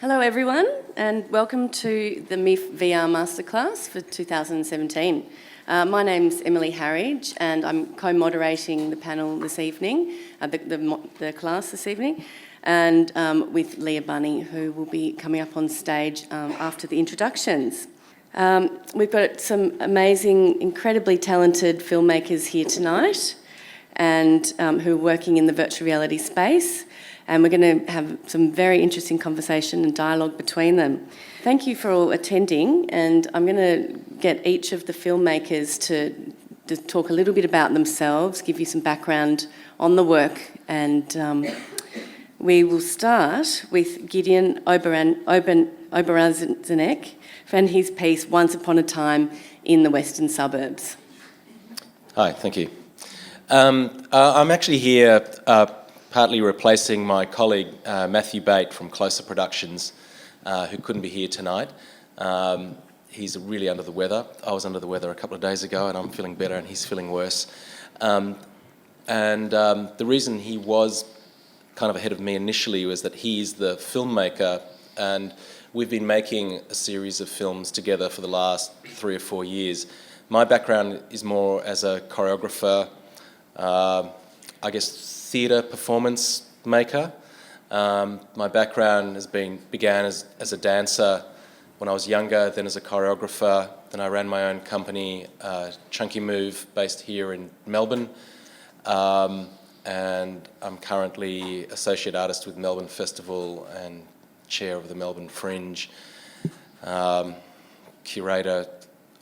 Hello everyone, and welcome to the Miff VR Masterclass for 2017. My name's Emily Harridge, and I'm co-moderating the panel this evening, the class this evening, and with Leah Bunny, who will be coming up on stage after the introductions. We've got some amazing, incredibly talented filmmakers here tonight, and who are working in the virtual reality space. And we're going to have some very interesting conversation and dialogue between them. Thank you for all attending, and I'm going to get each of the filmmakers to talk a little bit about themselves, give you some background on the work, and we will start with Gideon Oberazenek and his piece, Once Upon a Time in the Western Suburbs. Hi, thank you. I'm actually here partly replacing my colleague Matthew Bate from Closer Productions, who couldn't be here tonight. He's really under the weather. I was under the weather a couple of days ago, and I'm feeling better, and he's feeling worse. The reason he was kind of ahead of me initially was that he's the filmmaker, and we've been making a series of films together for the last 3 or 4 years. My background is more as a choreographer, I guess theatre performance maker. My background began as a dancer when I was younger, then as a choreographer. Then I ran my own company, Chunky Move, based here in Melbourne. And I'm currently associate artist with Melbourne Festival and chair of the Melbourne Fringe, curator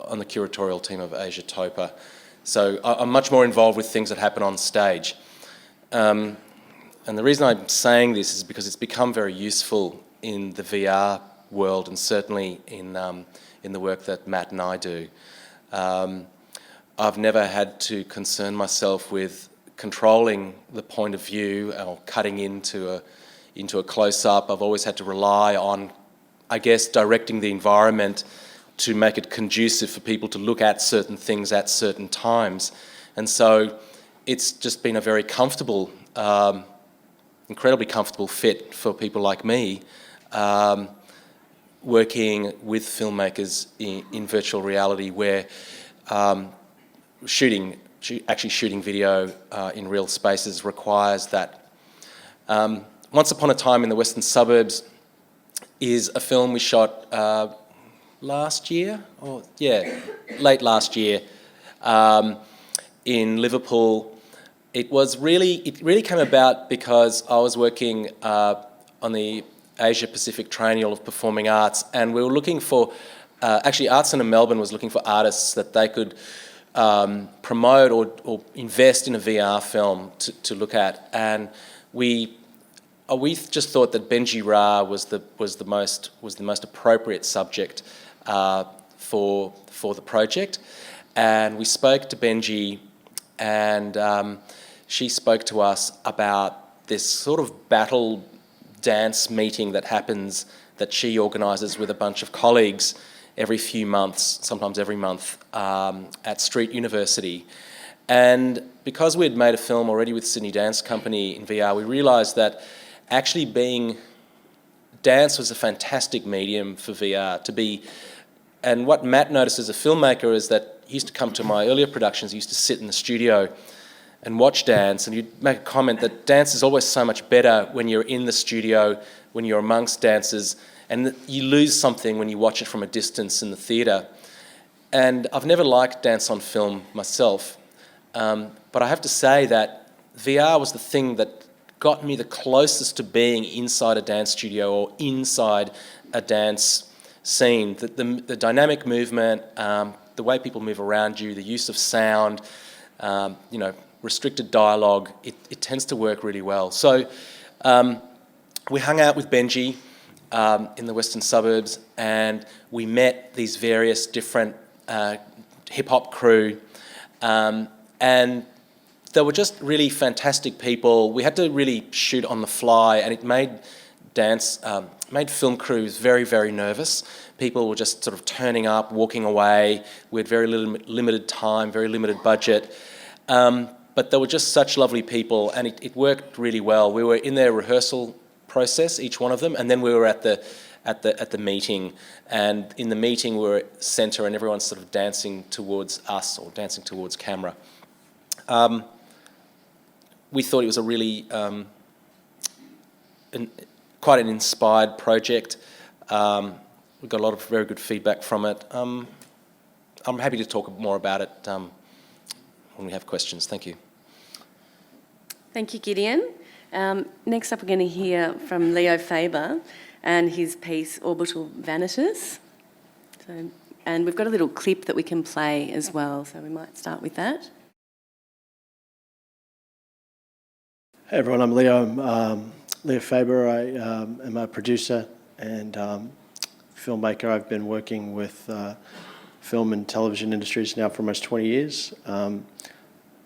on the curatorial team of Asia Topa. So I'm much more involved with things that happen on stage. And the reason I'm saying this is because it's become very useful in the VR world, and certainly in the work that Matt and I do. I've never had to concern myself with controlling the point of view or cutting into a close-up. I've always had to rely on, I guess, directing the environment to make it conducive for people to look at certain things at certain times. And so it's just been a very comfortable, incredibly comfortable fit for people like me, working with filmmakers in virtual reality, where actually shooting video in real spaces requires that. Once Upon a Time in the Western Suburbs is a film we shot late last year in Liverpool. It really came about because I was working on the Asia Pacific Triennial of Performing Arts, and we were looking for, actually Arts Centre Melbourne was looking for artists that they could promote or invest in a VR film to look at, and we just thought that Benji Ra was the most appropriate subject for the project, and we spoke to Benji, and she spoke to us about this sort of battle dance meeting that she organises with a bunch of colleagues every few months, sometimes every month, at Street University. And because we had made a film already with Sydney Dance Company in VR, we realised that actually dance was a fantastic medium for VR to be. And what Matt noticed as a filmmaker is that he used to come to my earlier productions, he used to sit in the studio and watch dance, and you'd make a comment that dance is always so much better when you're in the studio, when you're amongst dancers, and you lose something when you watch it from a distance in the theatre. And I've never liked dance on film myself, but I have to say that VR was the thing that got me the closest to being inside a dance studio or inside a dance scene. The dynamic movement, the way people move around you, the use of sound, restricted dialogue, it tends to work really well. So we hung out with Benji in the Western Suburbs, and we met these various different hip-hop crew, and they were just really fantastic people. We had to really shoot on the fly, and it made film crews very, very nervous. People were just sort of turning up, walking away. We had very limited time, very limited budget. But they were just such lovely people, and it worked really well. We were in their rehearsal process, each one of them, and then we were at at the meeting, and in the meeting we were at centre and everyone's sort of dancing towards us or dancing towards camera. We thought it was a really quite an inspired project. We got a lot of very good feedback from it. I'm happy to talk more about it when we have questions. Thank you. Thank you, Gideon. Next up, we're going to hear from Leo Faber and his piece Orbital Vanities. And we've got a little clip that we can play as well, so we might start with that. Hey everyone, I'm Leo. Leo Faber. I am a producer and filmmaker. I've been working with film and television industries now for almost 20 years.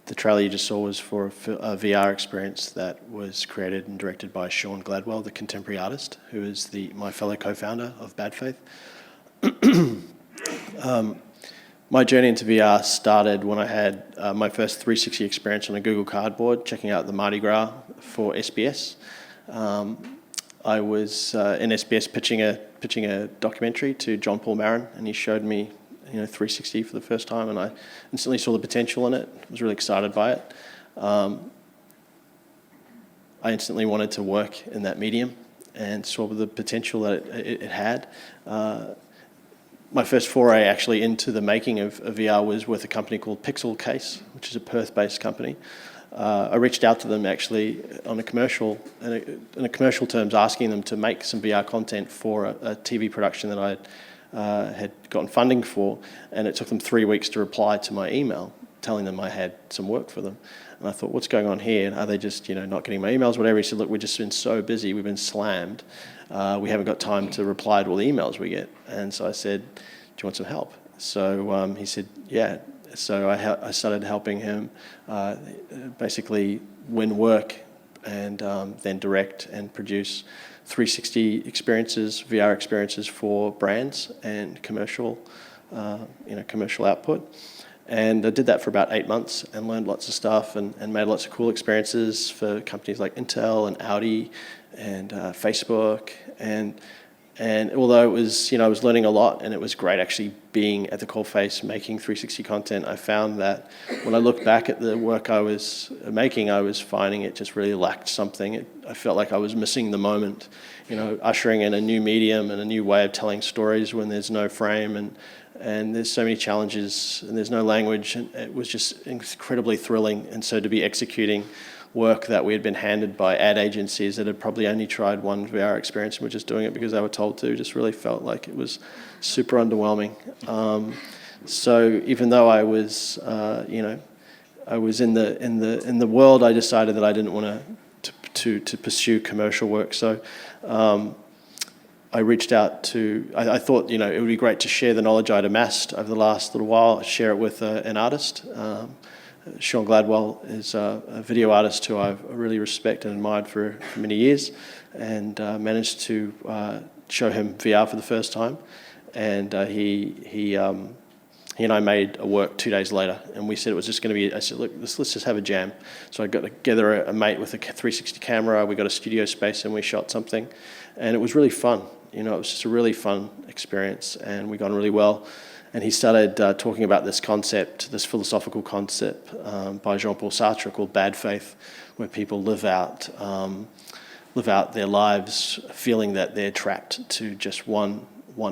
The trailer you just saw was for a VR experience that was created and directed by Sean Gladwell, the contemporary artist, who is my fellow co-founder of Bad Faith. My journey into VR started when I had my first 360 experience on a Google Cardboard, checking out the Mardi Gras for SBS. I was in SBS pitching a documentary to John Paul Marin, and he showed me 360 for the first time, and I instantly saw the potential in it. I was really excited by it. I instantly wanted to work in that medium and saw the potential that it had. My first foray actually into the making of VR was with a company called Pixel Case, which is a Perth-based company. I reached out to them actually on a commercial terms, asking them to make some VR content for a TV production that I had gotten funding for, and it took them 3 weeks to reply to my email telling them I had some work for them. And I thought, what's going on here? Are they just not getting my emails, whatever? He said, look, we've just been so busy, we've been slammed, we haven't got time to reply to all the emails we get. And so I said, do you want some help? So he said, yeah. So I started helping him basically win work and then direct and produce 360 experiences, VR experiences for brands and commercial output. And I did that for about 8 months and learned lots of stuff and made lots of cool experiences for companies like Intel and Audi and Facebook. And although it was, I was learning a lot and it was great actually being at the coalface making 360 content, I found that when I look back at the work I was making, I was finding it just really lacked something. I felt like I was missing the moment, ushering in a new medium and a new way of telling stories when there's no frame and there's so many challenges and there's no language. And it was just incredibly thrilling. And so to be executing work that we had been handed by ad agencies that had probably only tried one VR experience and were just doing it because they were told to, just really felt like it was super underwhelming. So even though I was, I was in the world, I decided that I didn't want to pursue commercial work. So I reached out to, I thought, it would be great to share the knowledge I'd amassed over the last little while, share it with an artist. Sean Gladwell is a video artist who I've really respected and admired for many years, and managed to show him VR for the first time. And he and I made a work 2 days later, and we said it was just going to be, I said, look, let's just have a jam. So I got together a mate with a 360 camera, we got a studio space and we shot something, and it was really fun. It was just a really fun experience, and we got on really well. And he started talking about this concept, this philosophical concept by Jean-Paul Sartre called Bad Faith, where people live out their lives feeling that they're trapped to just one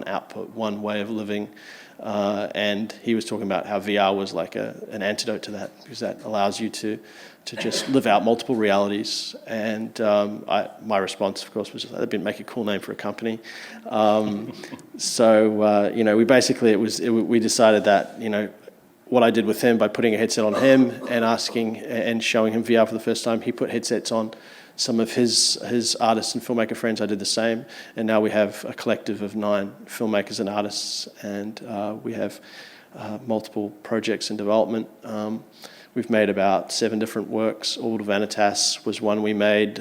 output, one way of living. And he was talking about how VR was like an antidote to that, because that allows you to just live out multiple realities. And my response, of course, was that'd be make a cool name for a company. We basically we decided that what I did with him by putting a headset on him and asking and showing him VR for the first time, he put headsets on some of his artists and filmmaker friends. I did the same, and now we have a collective of 9 filmmakers and artists, and we have multiple projects in development. We've made about 7 different works. Orbital Vanitas was one we made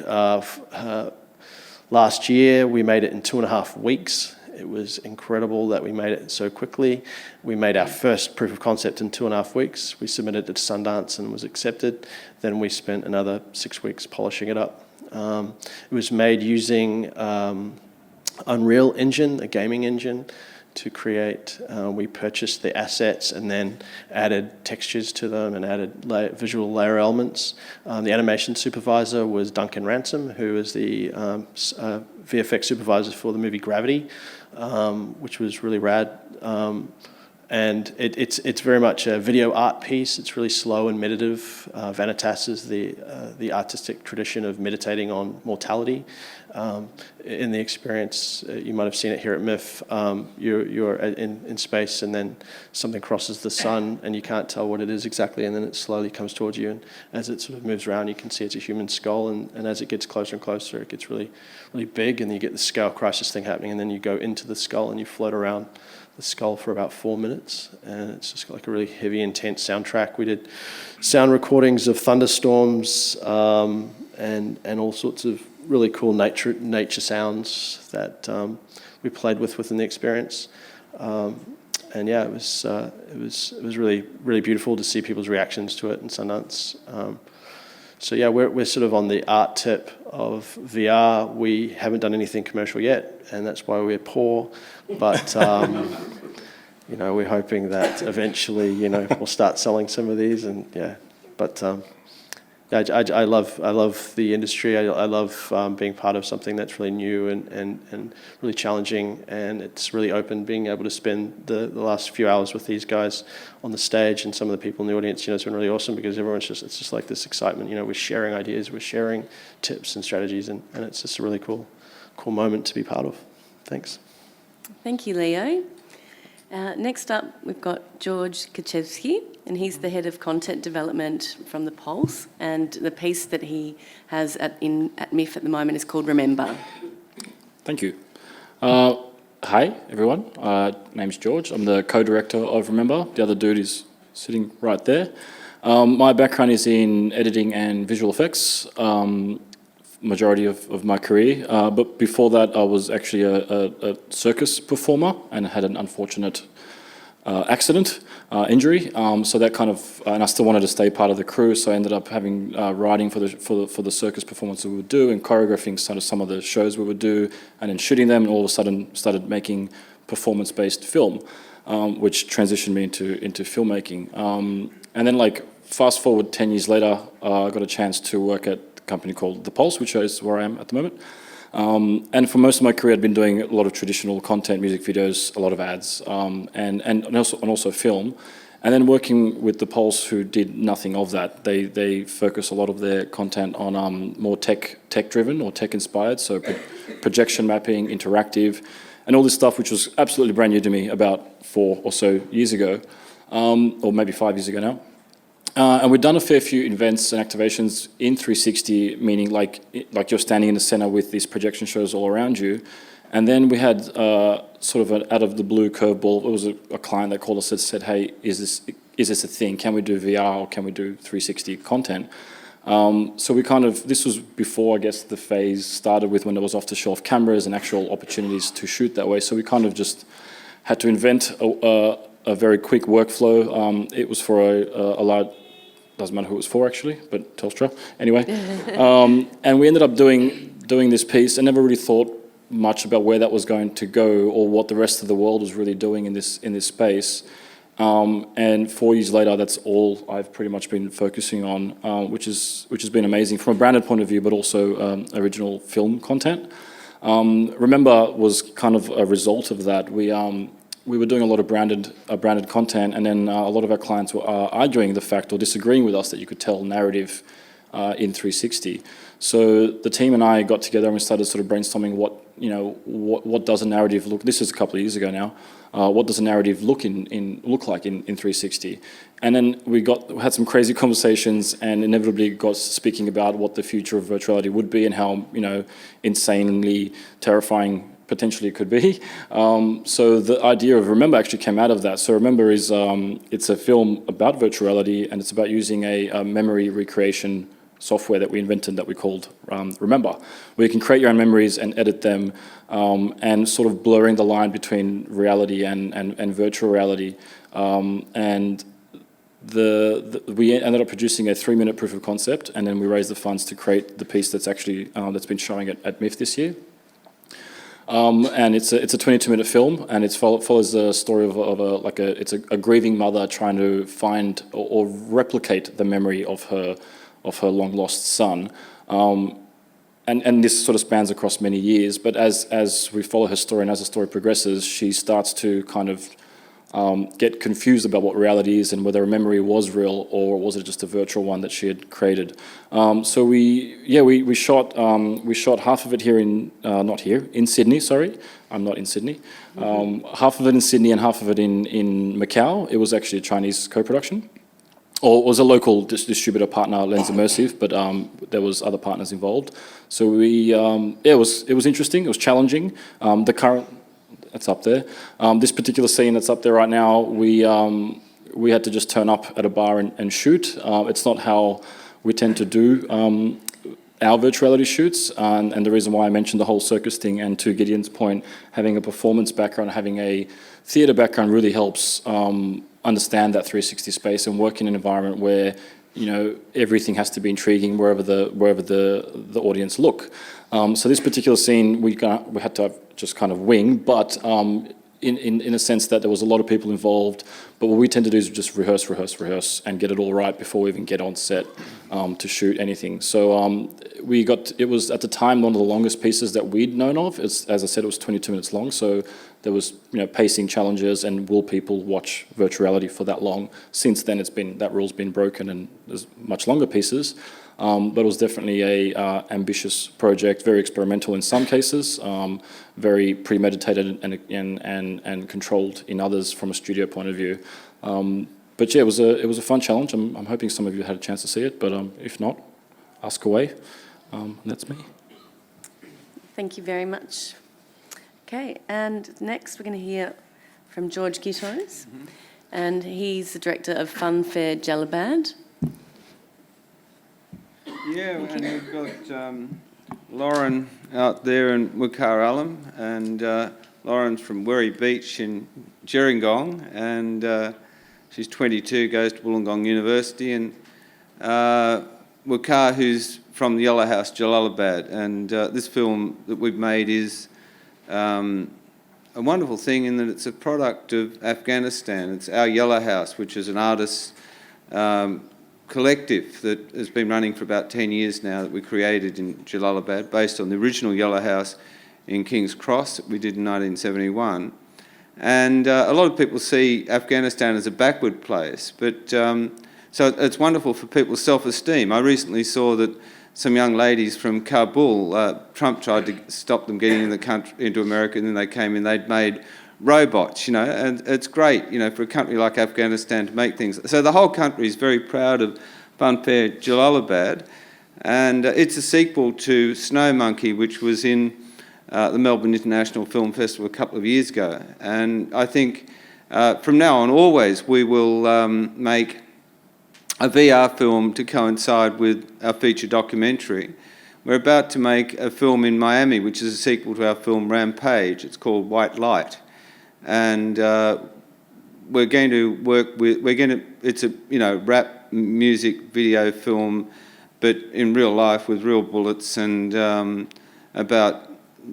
last year. We made it in 2.5 weeks. It was incredible that we made it so quickly. We made our first proof of concept in 2.5 weeks. We submitted it to Sundance and was accepted. Then we spent another 6 weeks polishing it up. It was made using Unreal Engine, a gaming engine, to create. We purchased the assets and then added textures to them and added visual layer elements. The animation supervisor was Duncan Ransom, who is the VFX supervisor for the movie Gravity, which was really rad. And it's very much a video art piece. It's really slow and meditative. Vanitas is the artistic tradition of meditating on mortality. In the experience, you might have seen it here at Miff. You're in space, and then something crosses the sun, and you can't tell what it is exactly, and then it slowly comes towards you. And as it sort of moves around, you can see it's a human skull, and as it gets closer and closer, it gets really, really big, and you get the scale crisis thing happening, and then you go into the skull and you float around the skull for about 4 minutes, and it's just like a really heavy, intense soundtrack. We did sound recordings of thunderstorms and all sorts of really cool nature sounds that we played within the experience. And yeah, it was really, really beautiful to see people's reactions to it in Sundance. So yeah, we're sort of on the art tip of VR. We haven't done anything commercial yet, and that's why we're poor. But we're hoping that eventually, we'll start selling some of these, and yeah. But I love the industry. I love being part of something that's really new and really challenging, and it's really open. Being able to spend the last few hours with these guys on the stage and some of the people in the audience, it's been really awesome because it's just like this excitement. We're sharing ideas, we're sharing tips and strategies, and it's just a really cool moment to be part of. Thanks. Thank you, Leo. Next up, we've got George Kaczewski, and he's the head of content development from The Pulse, and the piece that he has at Miff at the moment is called Remember. Thank you. Hi, everyone. Name's George. I'm the co-director of Remember. The other dude is sitting right there. My background is in editing and visual effects, majority of my career. But before that, I was actually a circus performer and had an unfortunate accident, injury. So that kind of, and I still wanted to stay part of the crew. So I ended up having writing for the circus performance we would do and choreographing some of the shows we would do, and then shooting them. And all of a sudden, started making performance-based film, which transitioned me into filmmaking. And then, fast forward 10 years later, I got a chance to work at company called The Pulse, which is where I am at the moment. And for most of my career, I'd been doing a lot of traditional content, music videos, a lot of ads, and also film. And then working with The Pulse, who did nothing of that. They focus a lot of their content on more tech-driven or tech-inspired, so projection mapping, interactive, and all this stuff, which was absolutely brand new to me about 4 or so years ago, or maybe 5 years ago now. And we've done a fair few events and activations in 360, meaning like you're standing in the center with these projection shows all around you. And then we had sort of an out of the blue curveball. It was a client that called us and said, "Hey, is this a thing? Can we do VR or can we do 360 content?" So we this was before, I guess, the phase started with when there was off-the-shelf cameras and actual opportunities to shoot that way. So we kind of just had to invent a very quick workflow. It was for a large, doesn't matter who it was for actually, but Telstra anyway. And we ended up doing this piece and never really thought much about where that was going to go or what the rest of the world was really doing in this space. And 4 years later, that's all I've pretty much been focusing on, which has been amazing from a branded point of view, but also original film content. Remember was kind of a result of that. We were doing a lot of branded content, and then a lot of our clients were arguing the fact or disagreeing with us that you could tell narrative in 360. So the team and I got together and we started sort of brainstorming what does a narrative look. This is a couple of years ago now. What does a narrative look like in 360? And then we had some crazy conversations and inevitably got speaking about what the future of virtuality would be and how insanely terrifying potentially it could be. So the idea of Remember actually came out of that. So Remember is it's a film about virtuality, and it's about using a memory recreation software that we invented that we called Remember, where you can create your own memories and edit them, and sort of blurring the line between reality and virtual reality. And we ended up producing a 3-minute proof of concept, and then we raised the funds to create the piece that's actually that's been showing at Miff this year. And it's a 22-minute film, and it follows the story of a grieving mother trying to find or replicate the memory of her long lost son. And this sort of spans across many years, but as we follow her story and as the story progresses, she starts to kind of get confused about what reality is and whether a memory was real or was it just a virtual one that she had created. So we shot half of it here in Sydney. Sorry, I'm not in Sydney. Half of it in Sydney and half of it in Macau. It was actually a Chinese co-production. Or it was a local distributor partner, Lens Immersive, but there was other partners involved. So it was interesting. It was challenging. That's up there. This particular scene that's up there right now, we had to just turn up at a bar and shoot. It's not how we tend to do our virtuality shoots, and the reason why I mentioned the whole circus thing, and to Gideon's point, having a performance background, having a theatre background really helps understand that 360 space and work in an environment where everything has to be intriguing wherever the audience look. So this particular scene we had to just kind of wing, but in a sense that there was a lot of people involved. But what we tend to do is just rehearse, and get it all right before we even get on set to shoot anything. So it was at the time one of the longest pieces that we'd known of. As I said, it was 22 minutes long. So there was pacing challenges, and will people watch virtuality for that long? Since then, that rule's been broken, and there's much longer pieces. But it was definitely a ambitious project, very experimental in some cases, very premeditated and controlled in others from a studio point of view. But yeah, it was a fun challenge. I'm hoping some of you had a chance to see it, but if not, ask away. That's me. Thank you very much. Okay, and next we're going to hear from George Gittos, and he's the director of Funfair Jellalabad. Yeah, and we've got Lauren out there in Wukar Alam, and Lauren's from Werri Beach in Gerringong, and she's 22, goes to Wollongong University, and Wukar, who's from the Yellow House, Jellalabad, and this film that we've made is a wonderful thing in that it's a product of Afghanistan. It's our Yellow House, which is an artist collective that has been running for about 10 years now, that we created in Jellalabad based on the original Yellow House in King's Cross that we did in 1971. And a lot of people see Afghanistan as a backward place, but so it's wonderful for people's self-esteem. I recently saw that some young ladies from Kabul, Trump tried to stop them getting in the country, into America, and then they came in, they'd made robots, and it's great, for a country like Afghanistan to make things. So the whole country is very proud of Funfair Jellalabad, and it's a sequel to Snow Monkey, which was in the Melbourne International Film Festival a couple of years ago. And I think from now on, always, we will make a VR film to coincide with our feature documentary. We're about to make a film in Miami, which is a sequel to our film Rampage. It's called White Light. And we're going to work with, it's a rap music video film, but in real life with real bullets, and about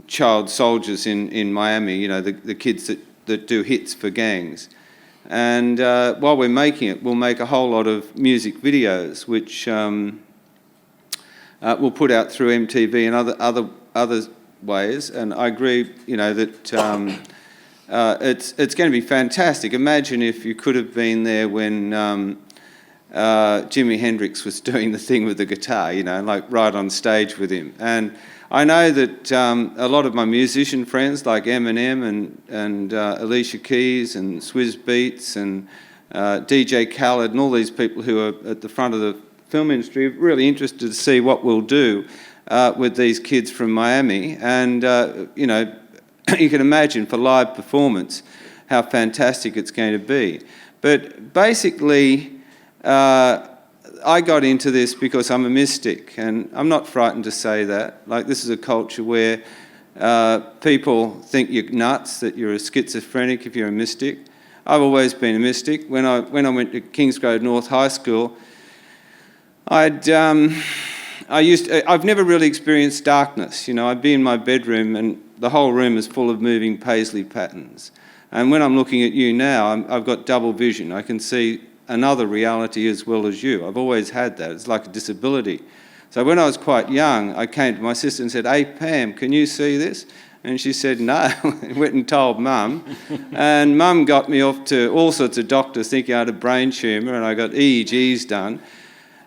child soldiers in Miami, the kids that do hits for gangs. And while we're making it, we'll make a whole lot of music videos, which we'll put out through MTV and other ways. And I agree, that it's going to be fantastic. Imagine if you could have been there when Jimi Hendrix was doing the thing with the guitar, right on stage with him. And I know that a lot of my musician friends, like Eminem and Alicia Keys and Swizz Beatz and DJ Khaled and all these people who are at the front of the film industry, are really interested to see what we'll do with these kids from Miami. And, you can imagine for live performance how fantastic it's going to be. But basically, I got into this because I'm a mystic, and I'm not frightened to say that. Like, this is a culture where people think you're nuts, that you're a schizophrenic if you're a mystic. I've always been a mystic. When I went to Kingsgrove North High School, I'd I've never really experienced darkness. I'd be in my bedroom and the whole room is full of moving paisley patterns. And when I'm looking at you now, I've got double vision. I can see another reality as well as you. I've always had that. It's like a disability. So when I was quite young, I came to my sister and said, "Hey, Pam, can you see this?" And she said, "No." Went and told Mum. And Mum got me off to all sorts of doctors thinking I had a brain tumour, and I got EEGs done.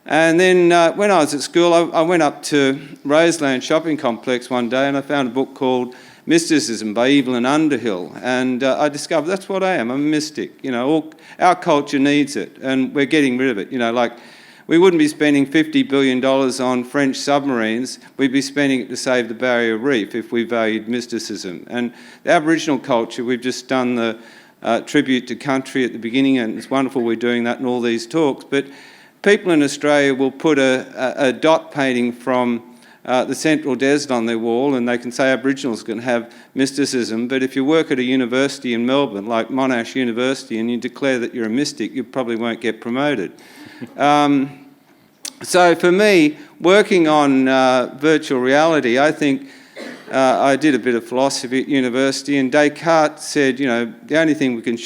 And then when I was at school, I went up to Roseland Shopping Complex one day and I found a book called Mysticism by Evelyn Underhill. And I discovered that's what I am. I'm a mystic. Our culture needs it and we're getting rid of it. Like we wouldn't be spending $50 billion on French submarines. We'd be spending it to save the Barrier Reef if we valued mysticism. And the Aboriginal culture, we've just done the tribute to country at the beginning, and it's wonderful we're doing that in all these talks. But people in Australia will put a dot painting from the Central Desert on their wall and they can say Aboriginals can have mysticism, but if you work at a university in Melbourne, like Monash University, and you declare that you're a mystic, you probably won't get promoted. So for me, working on virtual reality, I think I did a bit of philosophy at university, and Descartes said, the only thing we can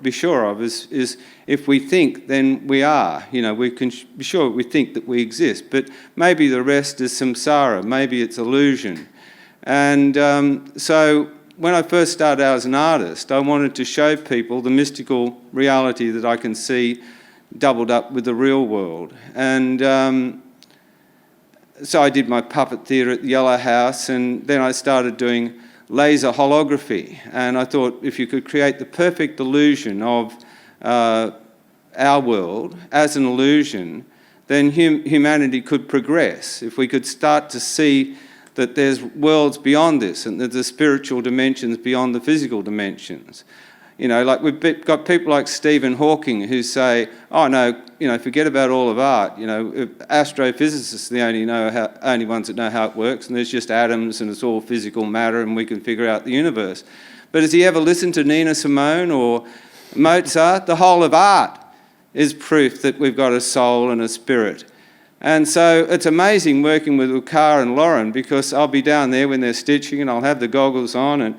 be sure of is if we think, then we are. We can be sure we think that we exist, but maybe the rest is samsara, maybe it's illusion. And so when I first started out as an artist, I wanted to show people the mystical reality that I can see doubled up with the real world. And so I did my puppet theatre at the Yellow House, and then I started doing laser holography. And I thought if you could create the perfect illusion of our world as an illusion, then humanity could progress. If we could start to see that there's worlds beyond this and that there's spiritual dimensions beyond the physical dimensions. Like we've got people like Stephen Hawking who say, "Oh no, forget about all of art. Astrophysicists are the only ones that know how it works, and there's just atoms and it's all physical matter, and we can figure out the universe." But has he ever listened to Nina Simone or Mozart? The whole of art is proof that we've got a soul and a spirit. And so it's amazing working with Ukar and Lauren, because I'll be down there when they're stitching and I'll have the goggles on, and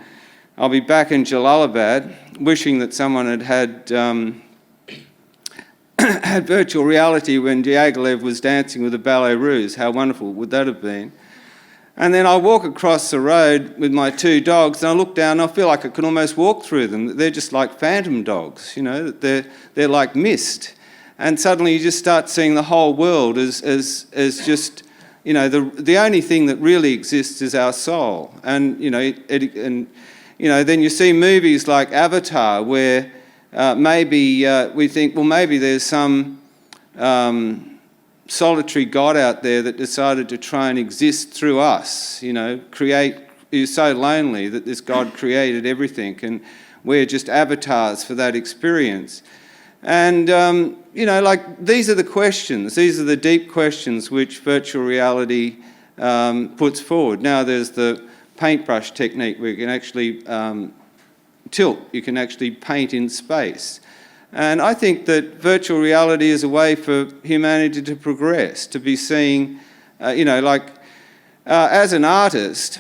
I'll be back in Jalalabad wishing that someone had had virtual reality when Diaghilev was dancing with the Ballet Russe. How wonderful would that have been? And then I walk across the road with my two dogs and I look down and I feel like I could almost walk through them. They're just like phantom dogs, they're like mist. And suddenly you just start seeing the whole world as just, the only thing that really exists is our soul. And, then you see movies like Avatar where maybe we think, well, maybe there's some solitary God out there that decided to try and exist through us, is so lonely that this God created everything and we're just avatars for that experience. And, these are the questions, these are the deep questions which virtual reality puts forward. Now there's the paintbrush technique where you can actually tilt, you can actually paint in space. And I think that virtual reality is a way for humanity to progress, to be seeing, as an artist,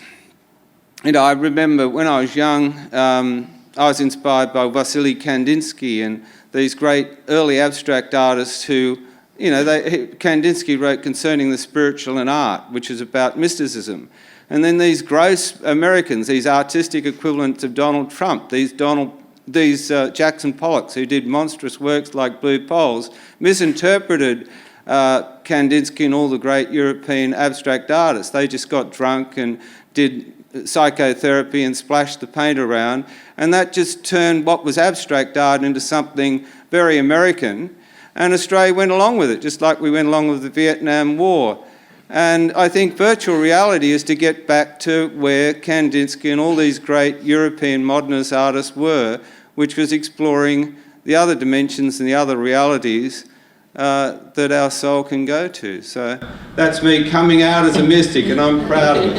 I remember when I was young, I was inspired by Vasily Kandinsky and these great early abstract artists who, Kandinsky wrote Concerning the Spiritual and Art, which is about mysticism. And then these gross Americans, these artistic equivalents of Donald Trump, these Jackson Pollocks who did monstrous works like Blue Poles, misinterpreted Kandinsky and all the great European abstract artists. They just got drunk and did psychotherapy and splashed the paint around, and that just turned what was abstract art into something very American, and Australia went along with it, just like we went along with the Vietnam War. And I think virtual reality is to get back to where Kandinsky and all these great European modernist artists were, which was exploring the other dimensions and the other realities that our soul can go to. So that's me coming out as a mystic, and I'm proud of it.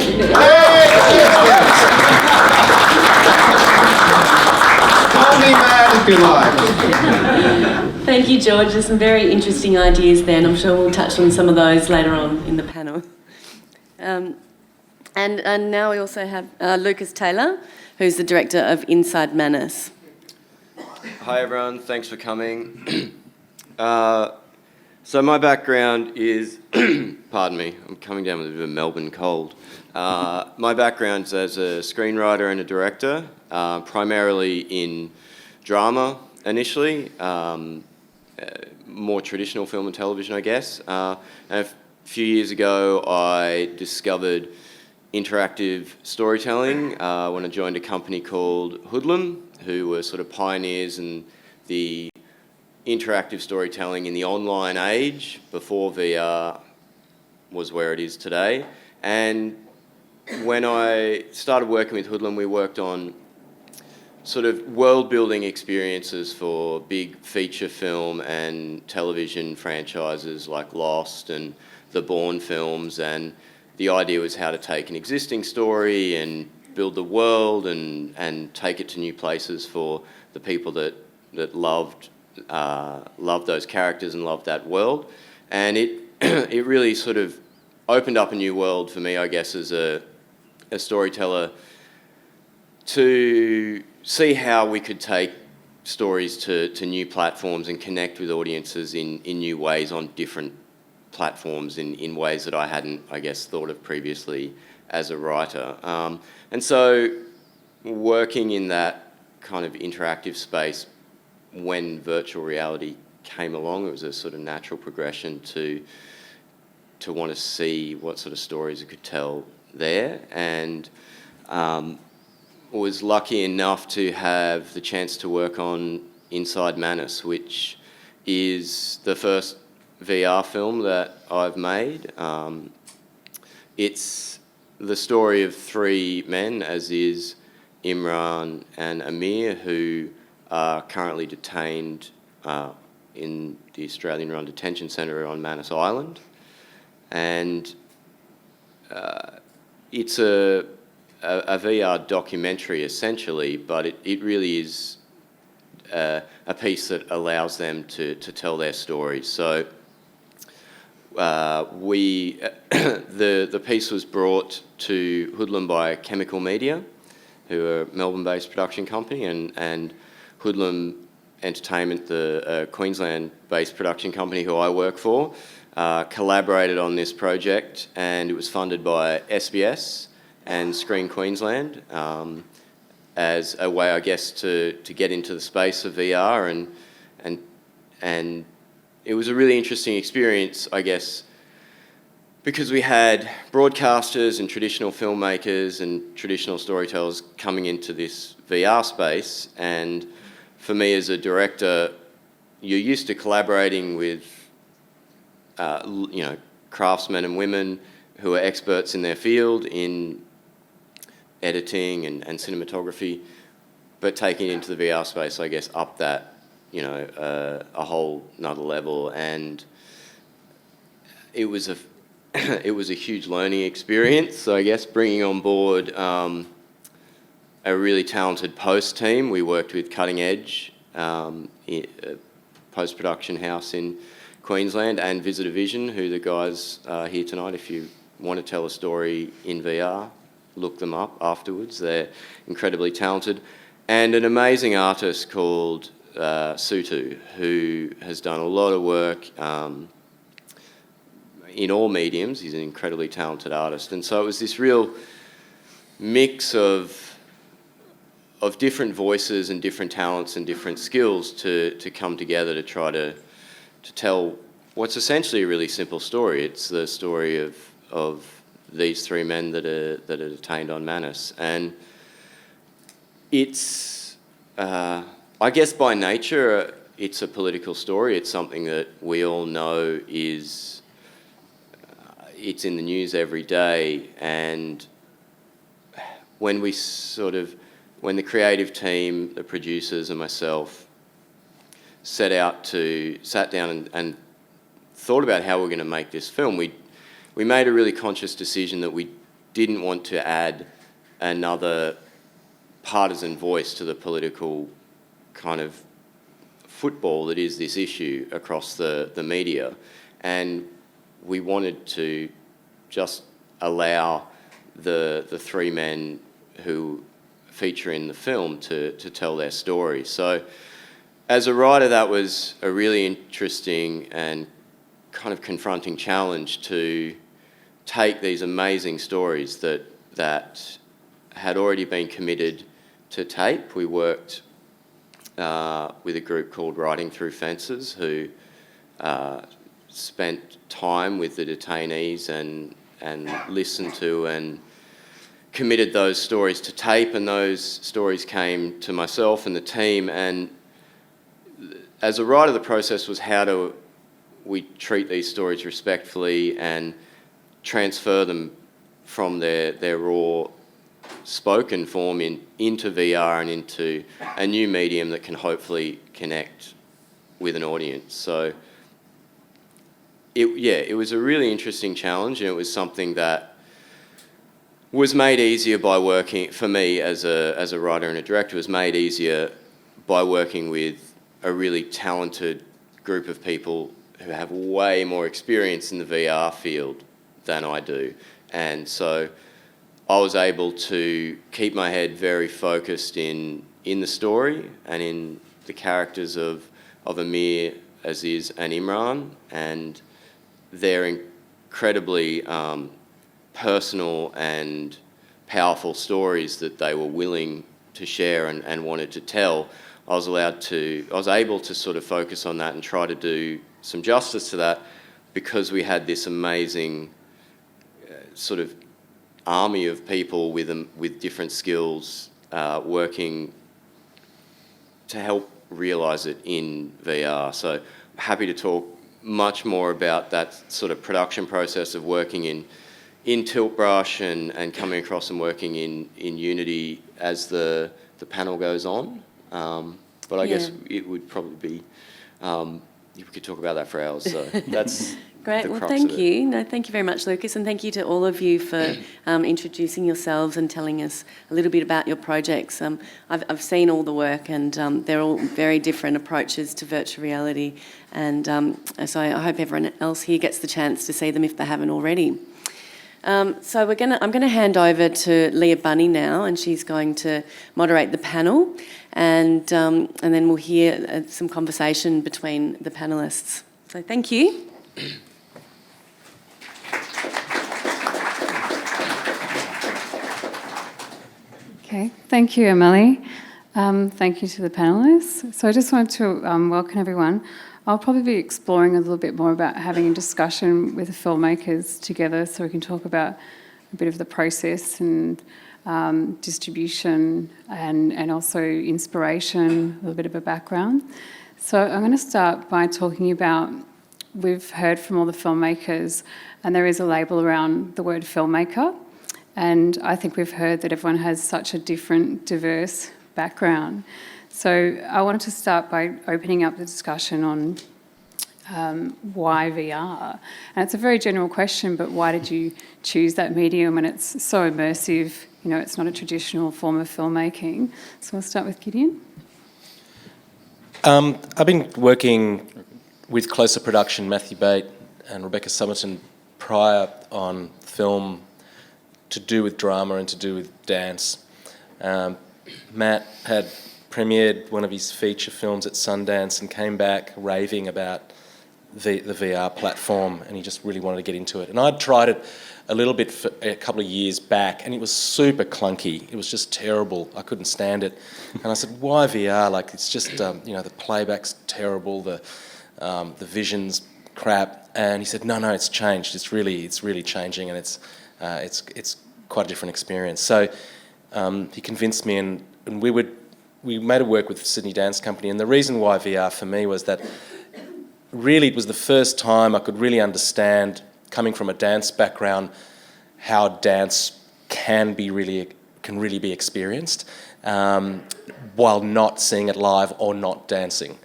Call me mad if you like. Thank you, George. There's some very interesting ideas there, and I'm sure we'll touch on some of those later on in the panel. And now we also have Lucas Taylor, who's the director of Inside Manus. Hi everyone, thanks for coming. So my background is, pardon me, I'm coming down with a bit of a Melbourne cold. My background's as a screenwriter and a director, primarily in drama initially, more traditional film and television, I guess. And a few years ago, I discovered interactive storytelling when I joined a company called Hoodlum, who were sort of pioneers in the interactive storytelling in the online age before VR was where it is today. And when I started working with Hoodlum, we worked on sort of world-building experiences for big feature film and television franchises like Lost and the Bourne films, and the idea was how to take an existing story and build the world and take it to new places for the people that loved those characters and loved that world. And it it really sort of opened up a new world for me, I guess, as a storyteller, to see how we could take stories to new platforms and connect with audiences in new ways on different platforms in ways that I hadn't, I guess, thought of previously as a writer. And so working in that kind of interactive space when virtual reality came along, it was a sort of natural progression to want to see what sort of stories it could tell there. And was lucky enough to have the chance to work on Inside Manus, which is the first VR film that I've made. It's the story of three men, as is Imran and Amir, who are currently detained in the Australian-run detention centre on Manus Island. And it's a VR documentary, essentially, but it really is a piece that allows them to tell their stories. So the piece was brought to Hoodlum by Chemical Media, who are a Melbourne-based production company, and Hoodlum Entertainment, the Queensland-based production company who I work for, collaborated on this project, and it was funded by SBS and Screen Queensland as a way, I guess, to get into the space of VR, and it was a really interesting experience, I guess, because we had broadcasters and traditional filmmakers and traditional storytellers coming into this VR space, and for me as a director, you're used to collaborating with craftsmen and women who are experts in their field in editing and cinematography, but taking it into the VR space, I guess, up that, a whole nother level. And it was a huge learning experience. So I guess bringing on board a really talented post team. We worked with Cutting Edge, a post-production house in Queensland, and Visitor Vision, who the guys are here tonight. If you want to tell a story in VR, look them up afterwards. They're incredibly talented. And an amazing artist called Sutu, who has done a lot of work in all mediums. He's an incredibly talented artist. And so it was this real mix of different voices and different talents and different skills to come together to try to tell what's essentially a really simple story. It's the story of these three men that are detained on Manus. And it's, I guess by nature, it's a political story. It's something that we all know is, it's in the news every day. And when the creative team, the producers and myself sat down and thought about how we're going to make this film, we made a really conscious decision that we didn't want to add another partisan voice to the political kind of football that is this issue across the media. And we wanted to just allow the three men who feature in the film to tell their story. So as a writer, that was a really interesting and kind of confronting challenge to take these amazing stories that had already been committed to tape. We worked with a group called Writing Through Fences, who spent time with the detainees and listened to and committed those stories to tape, and those stories came to myself and the team. And as a writer, the process was how do we treat these stories respectfully and transfer them from their raw spoken form into VR and into a new medium that can hopefully connect with an audience. So it was a really interesting challenge, and it was something that was made easier by working, for me as a writer and a director, was made easier by working with a really talented group of people who have way more experience in the VR field than I do. And so I was able to keep my head very focused in the story and in the characters of Amir, Aziz and Imran, and their incredibly personal and powerful stories that they were willing to share and wanted to tell. I was able to sort of focus on that and try to do some justice to that, because we had this amazing sort of army of people with different skills working to help realise it in VR. So happy to talk much more about that sort of production process of working in Tilt Brush and coming across and working in Unity as the panel goes on. But I guess it would probably be, we could talk about that for hours, so that's Great, the well crux thank of it. you. No, thank you very much, Lucas, and thank you to all of you for introducing yourselves and telling us a little bit about your projects. I've seen all the work, and they're all very different approaches to virtual reality, and so I hope everyone else here gets the chance to see them if they haven't already. So I'm gonna hand over to Leah Bunny now, and she's going to moderate the panel, and then we'll hear some conversation between the panelists. So thank you. Okay, thank you, Emily. Thank you to the panellists. So I just wanted to welcome everyone. I'll probably be exploring a little bit more about having a discussion with the filmmakers together, so we can talk about a bit of the process and distribution and also inspiration, a little bit of a background. So I'm going to start by talking about, we've heard from all the filmmakers, and there is a label around the word filmmaker. And I think we've heard that everyone has such a different, diverse background. So I wanted to start by opening up the discussion on why VR? And it's a very general question, but why did you choose that medium when it's so immersive? You know, it's not a traditional form of filmmaking. So we'll start with Gideon. I've been working with Closer Production, Matthew Bate and Rebecca Summerton prior on film to do with drama and to do with dance. Matt had premiered one of his feature films at Sundance and came back raving about the VR platform, and he just really wanted to get into it. And I'd tried it a little bit for a couple of years back, and it was super clunky. It was just terrible. I couldn't stand it. And I said, why VR? Like, it's just, the playback's terrible, the vision's crap. And he said, no, it's changed. It's really changing, and it's quite a different experience. So he convinced me, and we made it work with the Sydney Dance Company. And the reason why VR for me was that really it was the first time I could really understand, coming from a dance background, how dance can really be experienced while not seeing it live or not dancing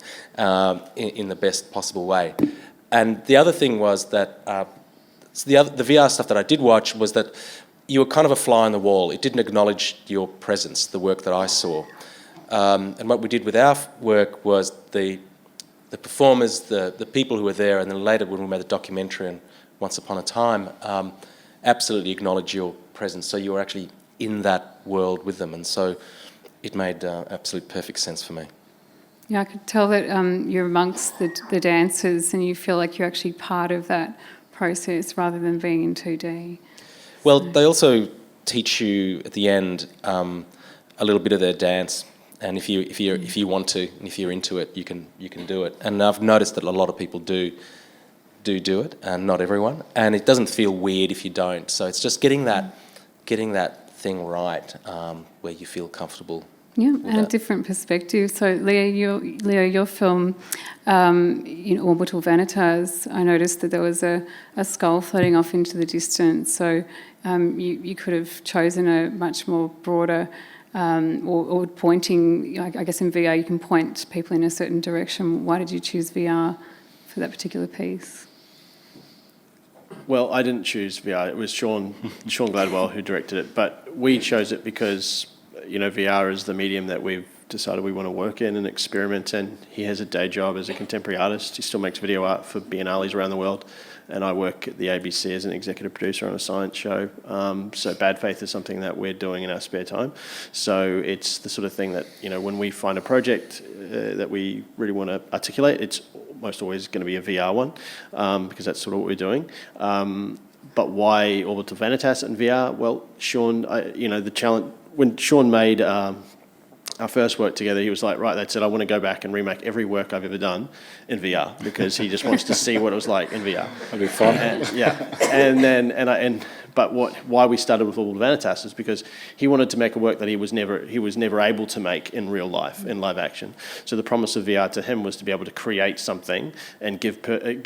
in the best possible way. And the other thing was that the VR stuff that I did watch was that you were kind of a fly on the wall. It didn't acknowledge your presence, the work that I saw. And what we did with our work was the performers, the people who were there, and then later when we made the documentary and Once Upon a Time, absolutely acknowledge your presence. So you were actually in that world with them, and so it made absolute perfect sense for me. Yeah, I could tell that you're amongst the dancers and you feel like you're actually part of that process rather than being in 2D. Well, they also teach you at the end a little bit of their dance, and if you want to, and if you're into it, you can do it. And I've noticed that a lot of people do it, and not everyone. And it doesn't feel weird if you don't. So it's just getting that thing right, where you feel comfortable. Yeah, and a different perspective. So, Leo, your film, in Orbital Vanitas, I noticed that there was a skull floating off into the distance. So you could have chosen a much more broader, or pointing, I guess in VR you can point people in a certain direction. Why did you choose VR for that particular piece? Well, I didn't choose VR. It was Sean Gladwell who directed it, but we chose it because VR is the medium that we've decided we want to work in and experiment in. He has a day job as a contemporary artist. He still makes video art for biennales around the world, and I work at the ABC as an executive producer on a science show. So Bad Faith is something that we're doing in our spare time. So it's the sort of thing that, when we find a project that we really want to articulate, it's almost always going to be a VR one, because that's sort of what we're doing. But why Orbital Vanitas and VR? Well, Sean, the challenge, when Sean made our first work together, he was like, right, that's it, I want to go back and remake every work I've ever done in VR, because he just wants to see what it was like in VR. That'd be fun. But why we started with Orbital Vanitas is because he wanted to make a work that he was never able to make in real life, in live action. So the promise of VR to him was to be able to create something and give the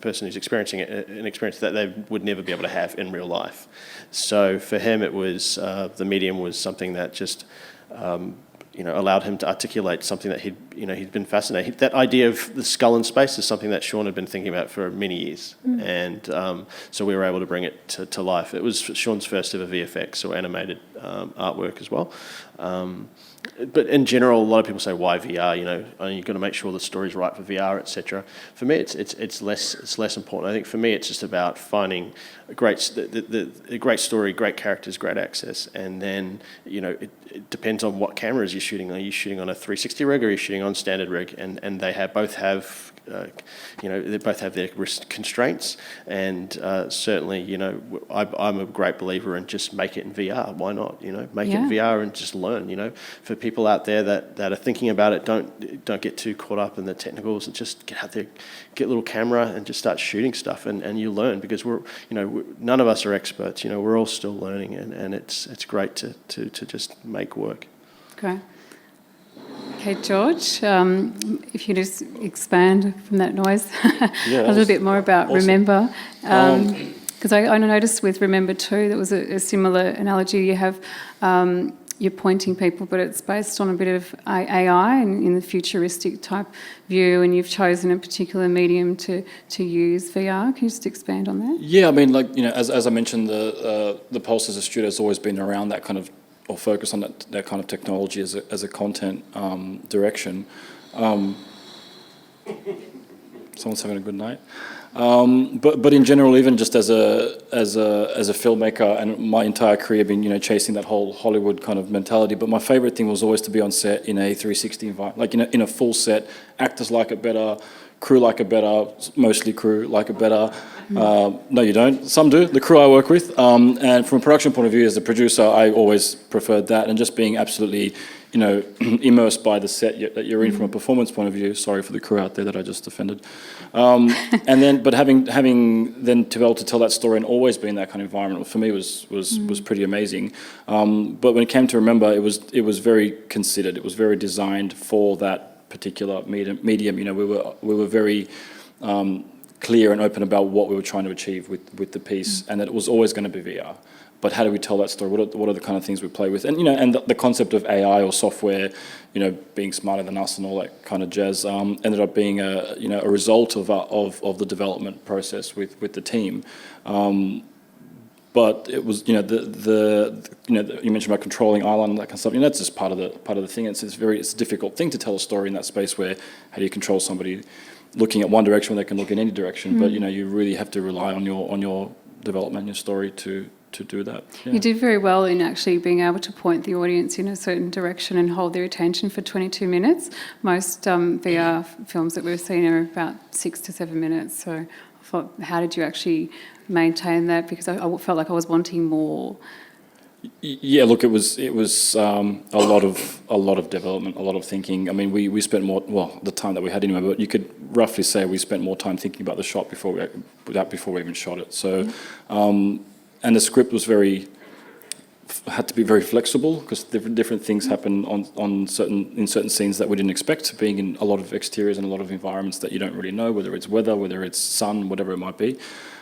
person who's experiencing it an experience that they would never be able to have in real life. So for him, it was the medium was something that just allowed him to articulate something that he'd been fascinated. That idea of the skull in space is something that Sean had been thinking about for many years, and so we were able to bring it to life. It was Sean's first ever VFX or animated artwork as well. But in general, a lot of people say, "Why VR?" You've got to make sure the story's right for VR, etc. For me, it's less important. I think for me, it's just about finding a great story, great characters, great access, and then it depends on what cameras you're shooting. Are you shooting on a 360 rig or are you shooting on standard rig? And they both have they both have their constraints, and certainly, I'm a great believer in just make it in VR. Why not? Make it in VR and just learn. For people out there that are thinking about it, don't get too caught up in the technicals, and just get out there, get a little camera, and just start shooting stuff, and you learn, because none of us are experts. We're all still learning, and it's great to just make work. Great. Okay, George, if you just expand from that noise a little bit more about awesome. Remember. Because I noticed with Remember too, there was a similar analogy. You have, you're pointing people, but it's based on a bit of AI and in the futuristic type view, and you've chosen a particular medium to use VR. Can you just expand on that? Yeah, I mean, as I mentioned, the Pulse as a studio has always been around that kind of, or focus on that kind of technology as a content direction. Someone's having a good night. But in general, even just as a filmmaker, and my entire career been chasing that whole Hollywood kind of mentality. But my favourite thing was always to be on set in a 360 environment, like in a full set. Actors like it better, crew like it better, mostly crew like it better. No, you don't. Some do. The crew I work with, and from a production point of view, as a producer, I always preferred that, and just being absolutely, immersed by the set that you're in from a performance point of view. Sorry for the crew out there that I just offended. But having then to be able to tell that story and always be in that kind of environment for me was pretty amazing. But when it came to Remember, it was very considered. It was very designed for that particular medium. We were very clear and open about what we were trying to achieve with the piece, and that it was always going to be VR. But how do we tell that story? What are the kind of things we play with? And and the concept of AI or software, being smarter than us and all that kind of jazz, ended up being a result of the development process with the team. but it was, you mentioned about controlling eye line and that kind of stuff. That's just part of the thing. It's a difficult thing to tell a story in that space where how do you control somebody looking at one direction when they can look in any direction? But you really have to rely on your development, your story to do that. Yeah. You did very well in actually being able to point the audience in a certain direction and hold their attention for 22 minutes. Most VR films that we've seen are about 6 to 7 minutes. So I thought, how did you actually maintain that? Because I felt like I was wanting more. Yeah, look, it was a lot of development, a lot of thinking. I mean, we spent the time that we had anyway, but you could roughly say we spent more time thinking about the shot before we even shot it. So, and the script was had to be very flexible because different things happen in certain scenes that we didn't expect, being in a lot of exteriors and a lot of environments that you don't really know, whether it's weather, whether it's sun, whatever it might be.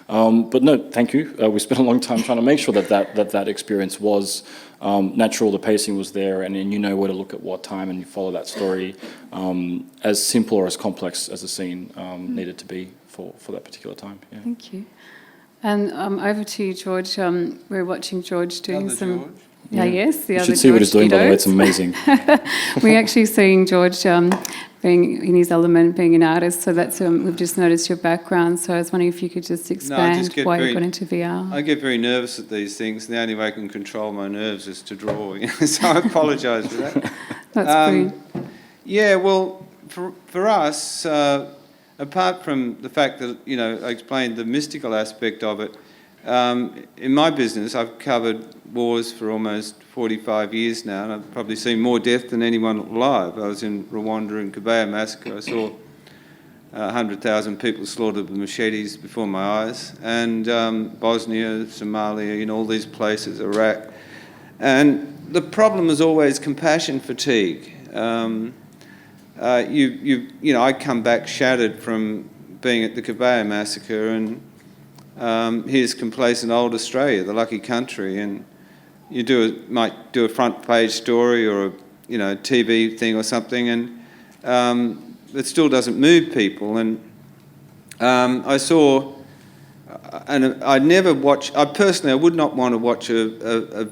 But no, thank you. We spent a long time trying to make sure that experience was natural, the pacing was there, and you know where to look at what time, and you follow that story as simple or as complex as the scene needed to be for that particular time. Yeah. Thank you. And over to you, George. We're watching George doing some... George? Yes, the You other should see what he's doing, by the way. George It's amazing. We're actually seeing George being in his element, being an artist. So that's we've just noticed your background. So I was wondering if you could just expand why you got into VR. I get very nervous at these things. And the only way I can control my nerves is to draw. So I apologise for that. That's brilliant. Yeah, well, for us, apart from the fact that I explained the mystical aspect of it, in my business, I've covered wars for almost 45 years now, and I've probably seen more death than anyone alive. I was in Rwanda and Kabaya massacre. I saw 100,000 people slaughtered with machetes before my eyes, and Bosnia, Somalia, all these places, Iraq. And the problem is always compassion fatigue. I come back shattered from being at the Kabaya massacre, and here's complacent old Australia, the lucky country, and you might do a front page story or a TV thing or something, and it still doesn't move people. And I saw, and I personally would not want to watch a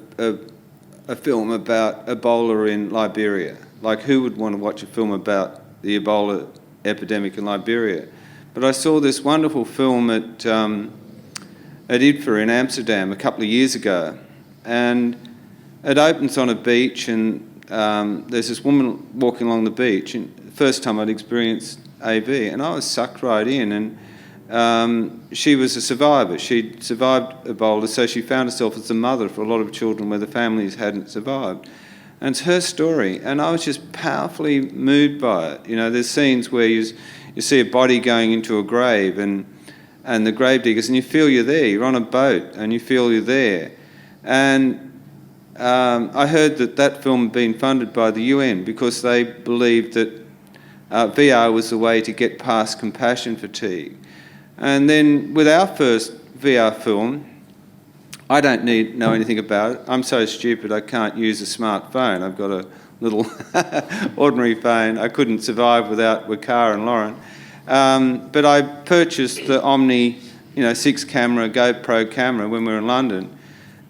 film about Ebola in Liberia. Like, who would want to watch a film about the Ebola epidemic in Liberia? But I saw this wonderful film at IDFA in Amsterdam a couple of years ago, and it opens on a beach, and there's this woman walking along the beach, and the first time I'd experienced AV, and I was sucked right in, and she was a survivor. She'd survived Ebola, so she found herself as a mother for a lot of children where the families hadn't survived. And it's her story, and I was just powerfully moved by it. There's scenes where you see a body going into a grave, and the grave diggers, and you feel you're there. You're on a boat, and you feel you're there. And I heard that film had been funded by the UN because they believed that VR was the way to get past compassion fatigue. And then with our first VR film, I don't know anything about it. I'm so stupid I can't use a smartphone. I've got a little ordinary phone. I couldn't survive without Wakar and Lauren. But I purchased the Omni 6-camera GoPro camera when we were in London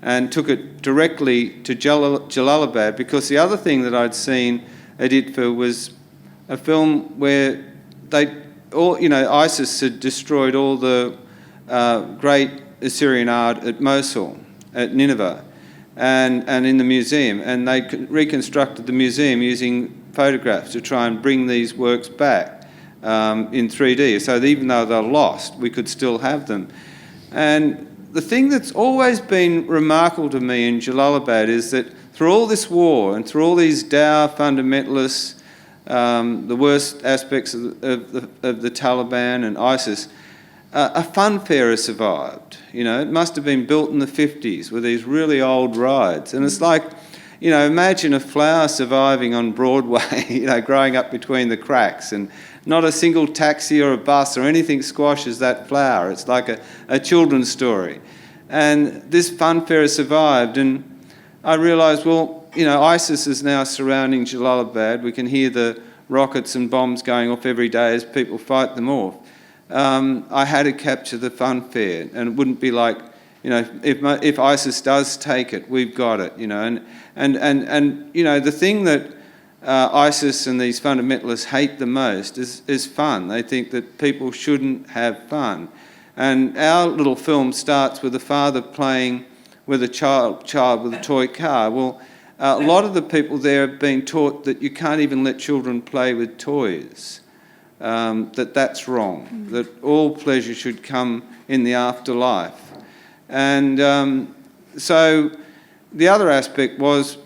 and took it directly to Jalalabad, because the other thing that I'd seen at IDFA was a film where ISIS had destroyed all the great Assyrian art at Mosul, at Nineveh, and in the museum, and they reconstructed the museum using photographs to try and bring these works back in 3D. So that even though they're lost, we could still have them. And the thing that's always been remarkable to me in Jalalabad is that through all this war and through all these Tao fundamentalists, the worst aspects of the Taliban and ISIS, a fun fair has survived. It must have been built in the 50s with these really old rides. And it's like, imagine a flower surviving on Broadway, growing up between the cracks, and not a single taxi or a bus or anything squashes that flower. It's like a children's story. And this fun fair has survived, and I realised, ISIS is now surrounding Jalalabad. We can hear the rockets and bombs going off every day as people fight them off. I had to capture the fun fair, and it wouldn't be like if ISIS does take it, we've got it, and the thing that ISIS and these fundamentalists hate the most is fun. They think that people shouldn't have fun. And our little film starts with a father playing with a child with a toy car. Well, a lot of the people there have been taught that you can't even let children play with toys, that's wrong, that all pleasure should come in the afterlife. And so the other aspect was,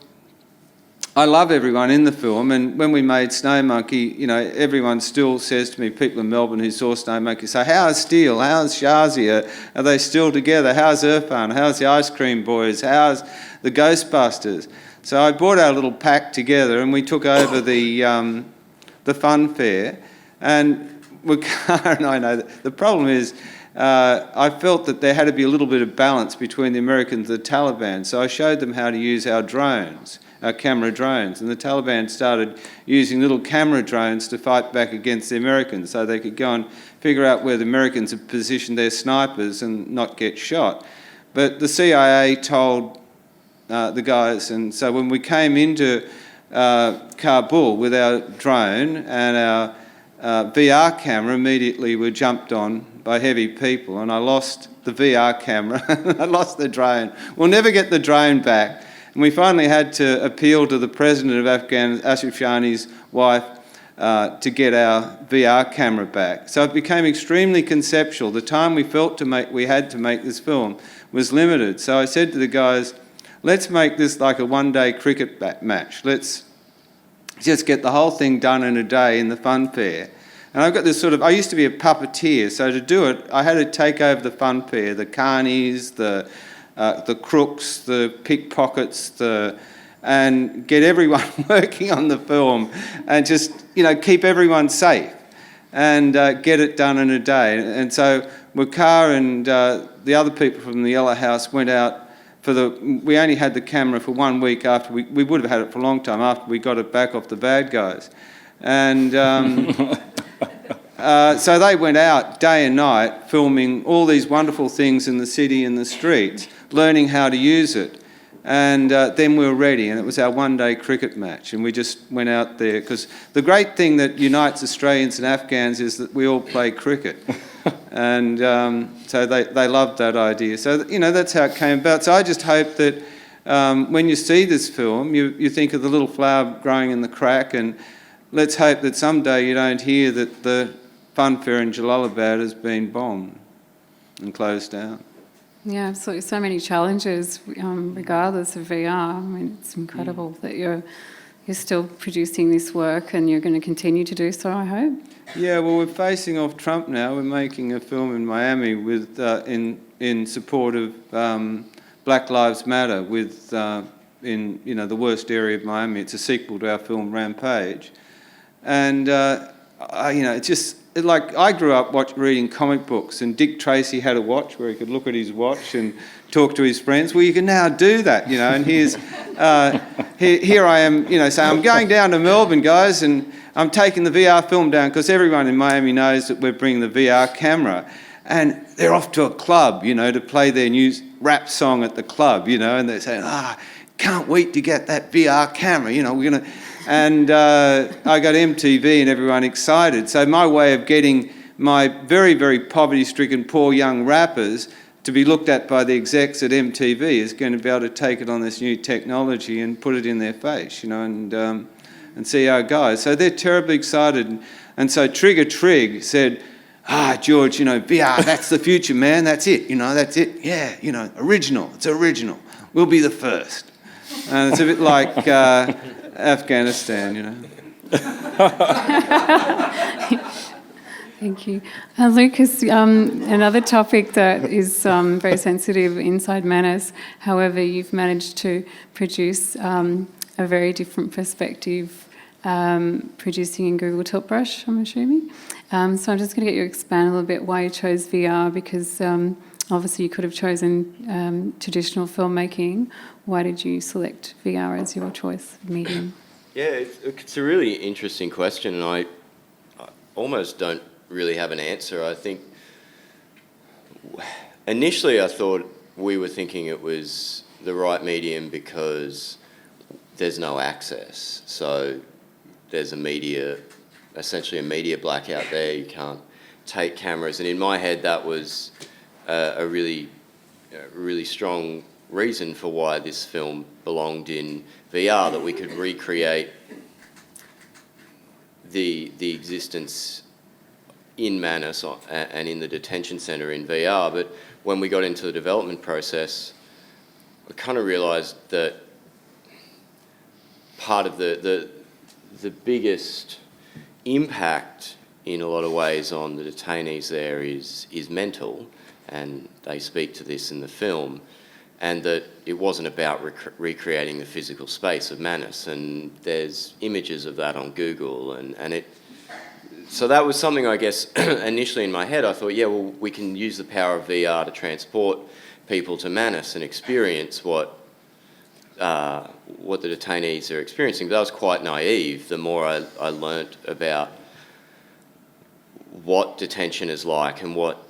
I love everyone in the film, and when we made Snow Monkey, everyone still says to me, people in Melbourne who saw Snow Monkey say, how's Steele, how's Shazia, are they still together, how's Irfan, how's the Ice Cream Boys, how's the Ghostbusters? So I brought our little pack together and we took over the fun fair, and Wakar and I know that the problem is, I felt that there had to be a little bit of balance between the Americans and the Taliban, so I showed them how to use our drones, our camera drones, and the Taliban started using little camera drones to fight back against the Americans so they could go and figure out where the Americans had positioned their snipers and not get shot. But the CIA told the guys, and so when we came into Kabul with our drone and our VR camera, immediately were jumped on by heavy people, and I lost the VR camera, I lost the drone. We'll never get the drone back. And we finally had to appeal to the president of Afghanistan, Ashraf Ghani's wife, to get our VR camera back. So it became extremely conceptual. The time we felt we had to make this film was limited. So I said to the guys, let's make this like a one-day cricket match. Let's just get the whole thing done in a day in the fun fair. And I've got this I used to be a puppeteer, so to do it, I had to take over the fun fair, the carnies, the crooks, the pickpockets, and get everyone working on the film and just, keep everyone safe and get it done in a day. And so Wakar and the other people from the Yellow House went out we only had the camera for 1 week after we would have had it for a long time after we got it back off the bad guys. And so they went out day and night filming all these wonderful things in the city and the streets, learning how to use it. And then we were ready, and it was our one-day cricket match, and we just went out there, because the great thing that unites Australians and Afghans is that we all play cricket. And so they loved that idea. So, that's how it came about. So I just hope that when you see this film, you think of the little flower growing in the crack, and let's hope that someday you don't hear that the fun fair in Jalalabad has been bombed and closed down. Yeah, absolutely. So many challenges, regardless of VR. I mean, it's incredible that you're still producing this work, and you're going to continue to do so, I hope. Yeah, well, we're facing off Trump now. We're making a film in Miami with in support of Black Lives Matter in the worst area of Miami. It's a sequel to our film Rampage, and I grew up reading comic books, and Dick Tracy had a watch where he could look at his watch and talk to his friends. Well, you can now do that, and here's here I am, saying I'm going down to Melbourne, guys, and I'm taking the VR film down because everyone in Miami knows that we're bringing the VR camera, and they're off to a club, to play their new rap song at the club, and they're saying, can't wait to get that VR camera, we're going to... And I got MTV and everyone excited. So my way of getting my very, very poverty-stricken poor young rappers to be looked at by the execs at MTV is going to be able to take it on this new technology and put it in their face, and see how it goes. So they're terribly excited. And so Trigger Trig said, George, VR, that's the future, man. That's it, that's it. Yeah, original. It's original. We'll be the first. And it's a bit like... Afghanistan, Thank you. Lucas, another topic that is very sensitive, inside manners. However, you've managed to produce a very different perspective, producing in Google Tiltbrush, I'm assuming. So I'm just going to get you to expand a little bit why you chose VR, because obviously you could have chosen traditional filmmaking. Why did you select VR as your choice of medium? Yeah, it's a really interesting question, and I almost don't really have an answer. I think initially I thought we were thinking it was the right medium because there's no access. So there's essentially a media blackout there. You can't take cameras. And in my head, that was a really strong reason for why this film belonged in VR, that we could recreate the existence in Manus and in the detention centre in VR. But when we got into the development process, I kind of realised that part of the biggest impact in a lot of ways on the detainees there is mental, and they speak to this in the film, and that it wasn't about recreating the physical space of Manus, and there's images of that on Google, and it. So that was something, I guess, initially in my head. I thought, yeah, well, we can use the power of VR to transport people to Manus and experience what the detainees are experiencing. But I was quite naive. The more I learnt about what detention is like and what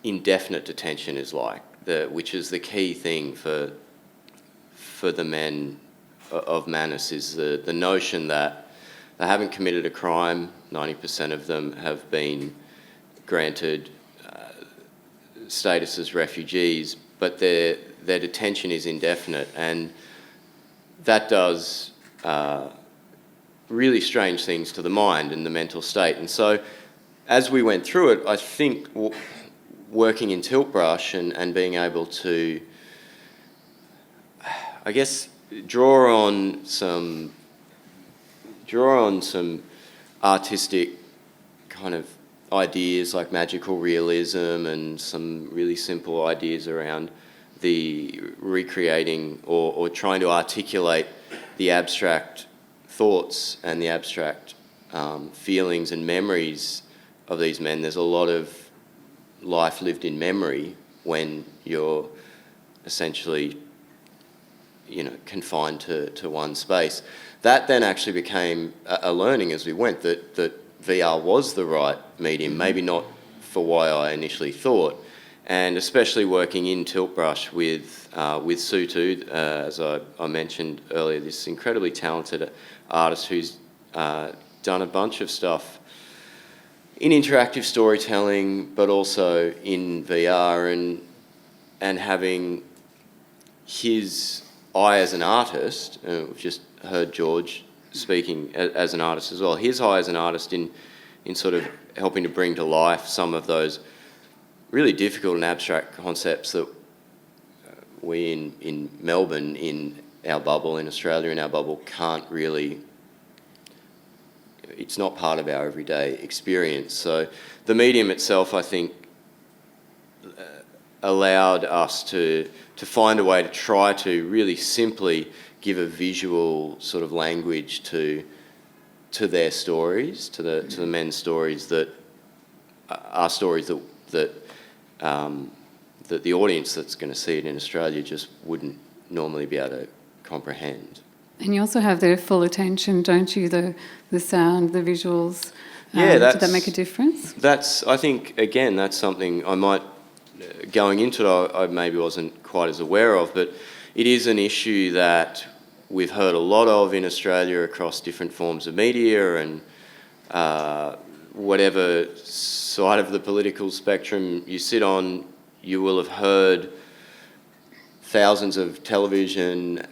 indefinite detention is like, which is the key thing for the men of Manus, is the notion that they haven't committed a crime. 90% of them have been granted status as refugees, but their detention is indefinite, and that does really strange things to the mind and the mental state. And so as we went through it, I think working in Tiltbrush and being able to, I guess, draw on some artistic kind of ideas like magical realism and some really simple ideas around the recreating or trying to articulate the abstract thoughts and the abstract feelings and memories of these men. There's a lot of life lived in memory when you're essentially, confined to one space. That then actually became a learning as we went, that VR was the right medium, maybe not for why I initially thought, and especially working in Tiltbrush with Sutu, as I mentioned earlier, this incredibly talented artist who's done a bunch of stuff in interactive storytelling, but also in VR, and having his eye as an artist. We've just heard George speaking as an artist as well. His eye as an artist in sort of helping to bring to life some of those really difficult and abstract concepts that we in Melbourne, in our bubble, in Australia, in our bubble, can't really. It's not part of our everyday experience. So the medium itself, I think, allowed us to find a way to try to really simply give a visual sort of language to their stories, to the men's stories that are stories that the audience that's going to see it in Australia just wouldn't normally be able to comprehend. And you also have their full attention, don't you? The sound, the visuals. Yeah, did that make a difference? I think, again, that's something I might, going into it, I maybe wasn't quite as aware of, but it is an issue that we've heard a lot of in Australia across different forms of media and whatever side of the political spectrum you sit on, you will have heard thousands of television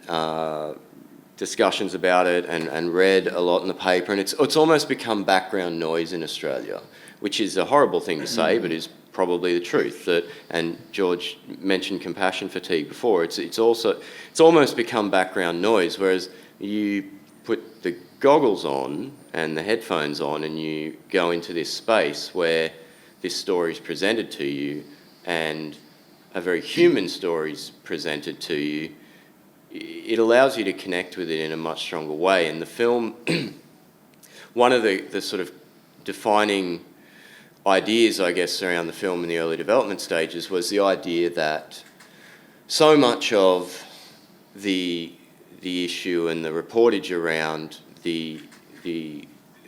discussions about it and read a lot in the paper, and it's almost become background noise in Australia, which is a horrible thing to say, but is probably the truth. And George mentioned compassion fatigue before. It's almost become background noise, whereas you put the goggles on and the headphones on and you go into this space where this story is presented to you and a very human story is presented to you. It allows you to connect with it in a much stronger way. And the film, one of the sort of defining ideas, I guess, around the film in the early development stages was the idea that so much of the issue and the reportage around the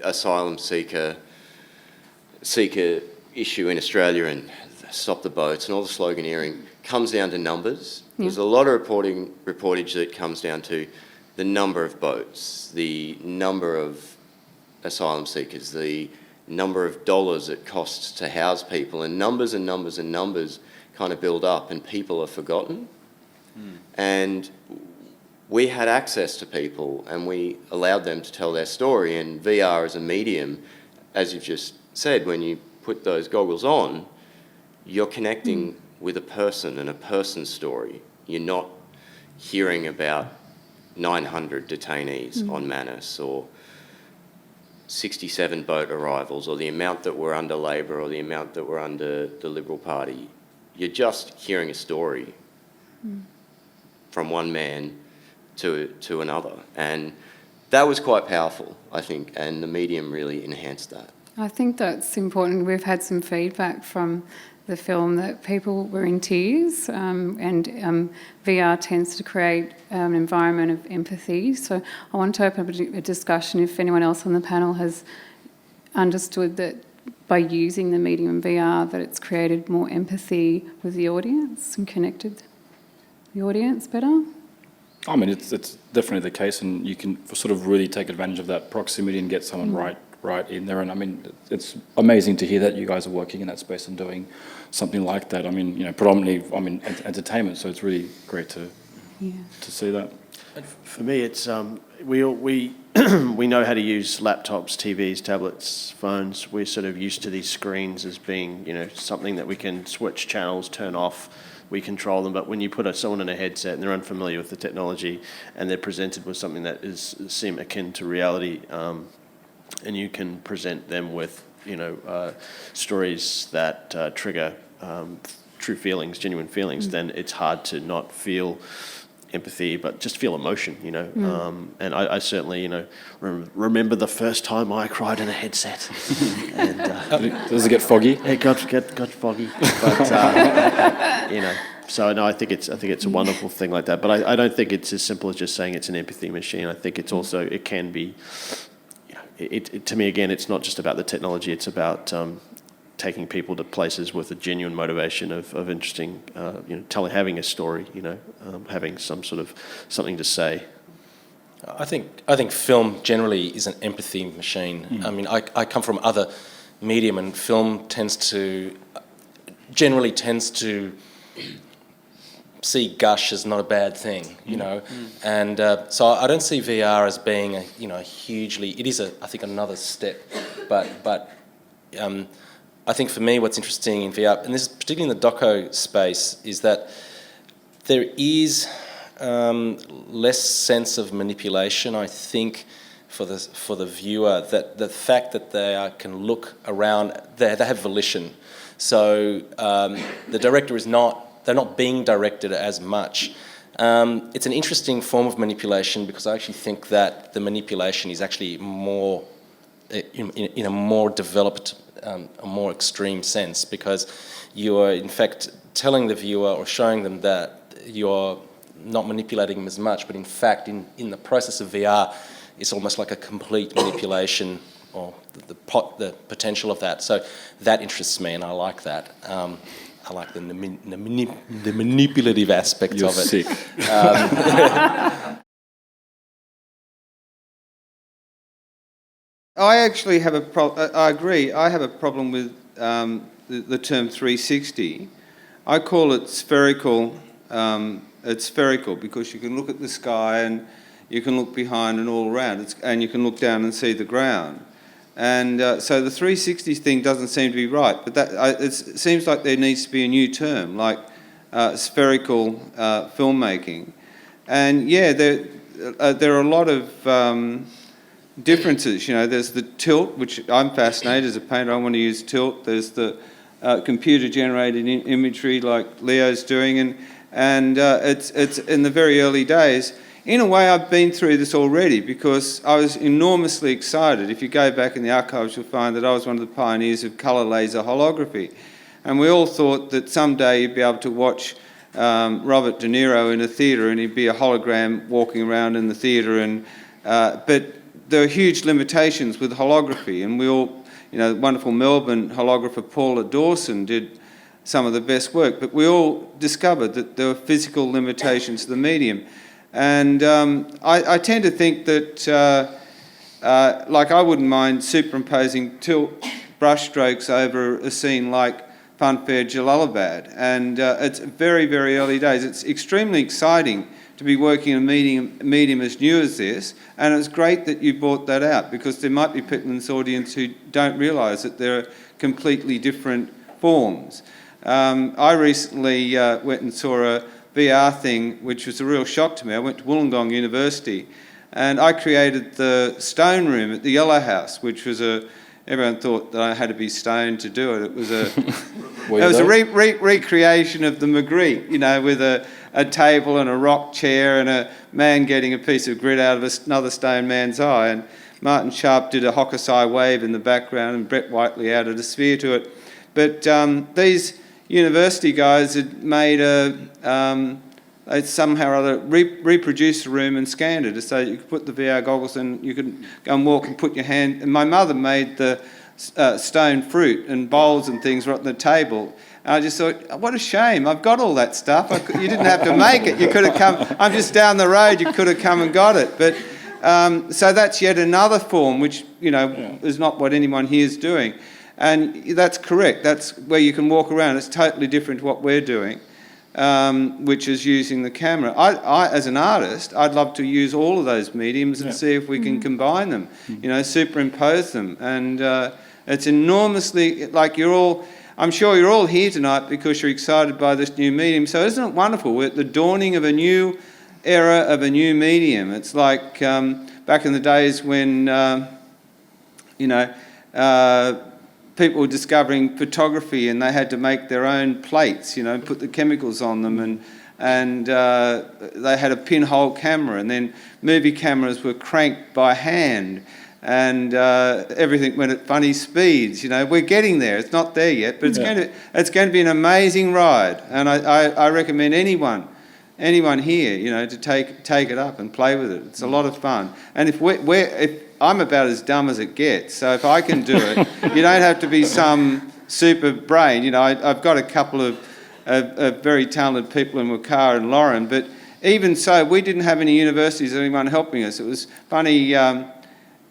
asylum seeker issue in Australia and Stop the Boats and all the sloganeering comes down to numbers. There's a lot of reportage that comes down to the number of boats, the number of asylum seekers, the number of dollars it costs to house people, and numbers and numbers and numbers kind of build up and people are forgotten. And we had access to people and we allowed them to tell their story, and VR as a medium, as you've just said, when you put those goggles on, you're connecting with a person and a person's story. You're not hearing about 900 detainees on Manus or 67 boat arrivals or the amount that were under Labor or the amount that were under the Liberal Party. You're just hearing a story from one man to another. And that was quite powerful, I think, and the medium really enhanced that. I think that's important. We've had some feedback from the film that people were in tears, and VR tends to create an environment of empathy. So I want to open up a discussion if anyone else on the panel has understood that by using the medium VR that it's created more empathy with the audience and connected the audience better. I mean, it's definitely the case, and you can sort of really take advantage of that proximity and get someone right in there. And I mean, it's amazing to hear that you guys are working in that space and doing something like that. I mean, predominantly, entertainment. So it's really great to see that. For me, it's we we know how to use laptops, TVs, tablets, phones. We're sort of used to these screens as being something that we can switch channels, turn off. We control them, but when you put someone in a headset and they're unfamiliar with the technology and they're presented with something that seem akin to reality, and you can present them with stories that trigger true feelings, genuine feelings, then it's hard to not feel empathy, but just feel emotion, and I certainly, remember the first time I cried in a headset. And, does it get foggy? It got foggy, but So no, I think it's a wonderful thing like that. But I don't think it's as simple as just saying it's an empathy machine. I think it's also it can be. To me again, it's not just about the technology. It's about taking people to places with a genuine motivation of interesting, having a story, having some sort of something to say. I think film generally is an empathy machine. I mean, I come from other medium, and film generally tends to see gush as not a bad thing, and so I don't see VR as being a hugely. It is I think another step, but I think for me what's interesting in VR, and this is particularly in the doco space, is that there is less sense of manipulation. I think for the viewer, that the fact that they can look around, they have volition. So the director they're not being directed as much. It's an interesting form of manipulation because I actually think that the manipulation is actually more, in a more developed, a more extreme sense, because you are in fact telling the viewer or showing them that you're not manipulating them as much, but in fact in the process of VR, it's almost like a complete manipulation or the potential of that. So that interests me, and I like that. I like the manipulative aspects of it. Sick. I actually have I agree. I have a problem with the term 360. I call it spherical. It's spherical because you can look at the sky and you can look behind and all around, and you can look down and see the ground. And so the 360 thing doesn't seem to be right, but it seems like there needs to be a new term, like spherical filmmaking. And yeah, there are a lot of differences. There's the tilt, which I'm fascinated as a painter. I want to use tilt. There's the computer-generated imagery, like Leo's doing, and it's in the very early days. In a way, I've been through this already because I was enormously excited. If you go back in the archives, you'll find that I was one of the pioneers of colour laser holography. And we all thought that someday you'd be able to watch Robert De Niro in a theatre and he'd be a hologram walking around in the theatre. But there are huge limitations with holography. And we all, the wonderful Melbourne holographer Paula Dawson did some of the best work. But we all discovered that there were physical limitations to the medium. And I tend to think that, like, I wouldn't mind superimposing brush strokes over a scene like Funfair Jalalabad. And it's very, very early days. It's extremely exciting to be working in a medium as new as this, and it's great that you brought that out, because there might be people in this audience who don't realise that there are completely different forms. I recently went and saw a VR thing, which was a real shock to me. I went to Wollongong University, and I created the stone room at the Yellow House, which was everyone thought that I had to be stoned to do it. It was a recreation of the Magritte, you know, with a table and a rock chair and a man getting a piece of grit out of another stone man's eye. And Martin Sharp did a Hokusai wave in the background, and Brett Whiteley added a sphere to it. But these university guys had made they'd somehow or other reproduced the room and scanned it, so you could put the VR goggles and you could go and walk and put your hand. And my mother made the stone fruit and bowls and things right on the table. And I just thought, what a shame, I've got all that stuff. You didn't have to make it. You could have come, I'm just down the road, you could have come and got it. But so that's yet another form, which, you know, is not what anyone here is doing. And that's correct, that's where you can walk around. It's totally different to what we're doing, which is using the camera. I, as an artist, I'd love to use all of those mediums and see if we can combine them, you know, superimpose them. And it's enormously, like, I'm sure you're all here tonight because you're excited by this new medium. So isn't it wonderful? We're at the dawning of a new era of a new medium. It's like back in the days when, you know, people were discovering photography and they had to make their own plates, you know, put the chemicals on them, and they had a pinhole camera, and then movie cameras were cranked by hand, and everything went at funny speeds. You know, we're getting there. It's not there yet, but it's going to be an amazing ride, and I recommend anyone here, you know, to take it up and play with it. It's a lot of fun, and if I'm about as dumb as it gets, so if I can do it, you don't have to be some super brain. You know, I've got a couple of very talented people in Wakar and Lauren, but even so, we didn't have any universities or anyone helping us. It was funny,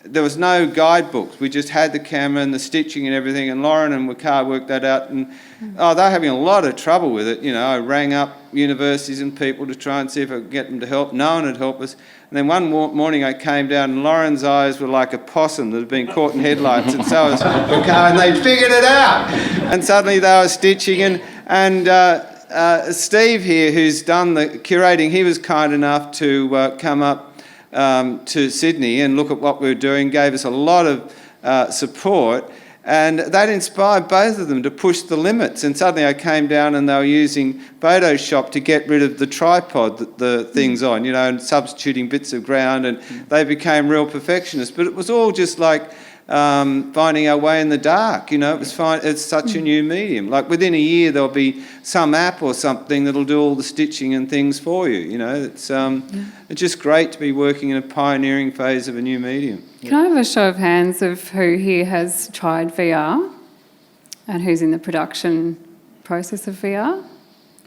there was no guidebooks. We just had the camera and the stitching and everything, and Lauren and Wakar worked that out, and they're having a lot of trouble with it. You know, I rang up universities and people to try and see if I could get them to help. No one had helped us. And then one morning I came down and Lauren's eyes were like a possum that had been caught in headlights, and so was Wakar, and they figured it out. And suddenly they were stitching, and Steve here, who's done the curating, he was kind enough to come up to Sydney and look at what we were doing, gave us a lot of support, and that inspired both of them to push the limits. And suddenly I came down and they were using Photoshop to get rid of the tripod that the thing's on, you know, and substituting bits of ground, and they became real perfectionists. But it was all just like finding our way in the dark, you know. It was fine. It's such a new medium. Like within a year there'll be some app or something that'll do all the stitching and things for you, you know. It's just great to be working in a pioneering phase of a new medium. Can I have a show of hands of who here has tried VR and who's in the production process of VR?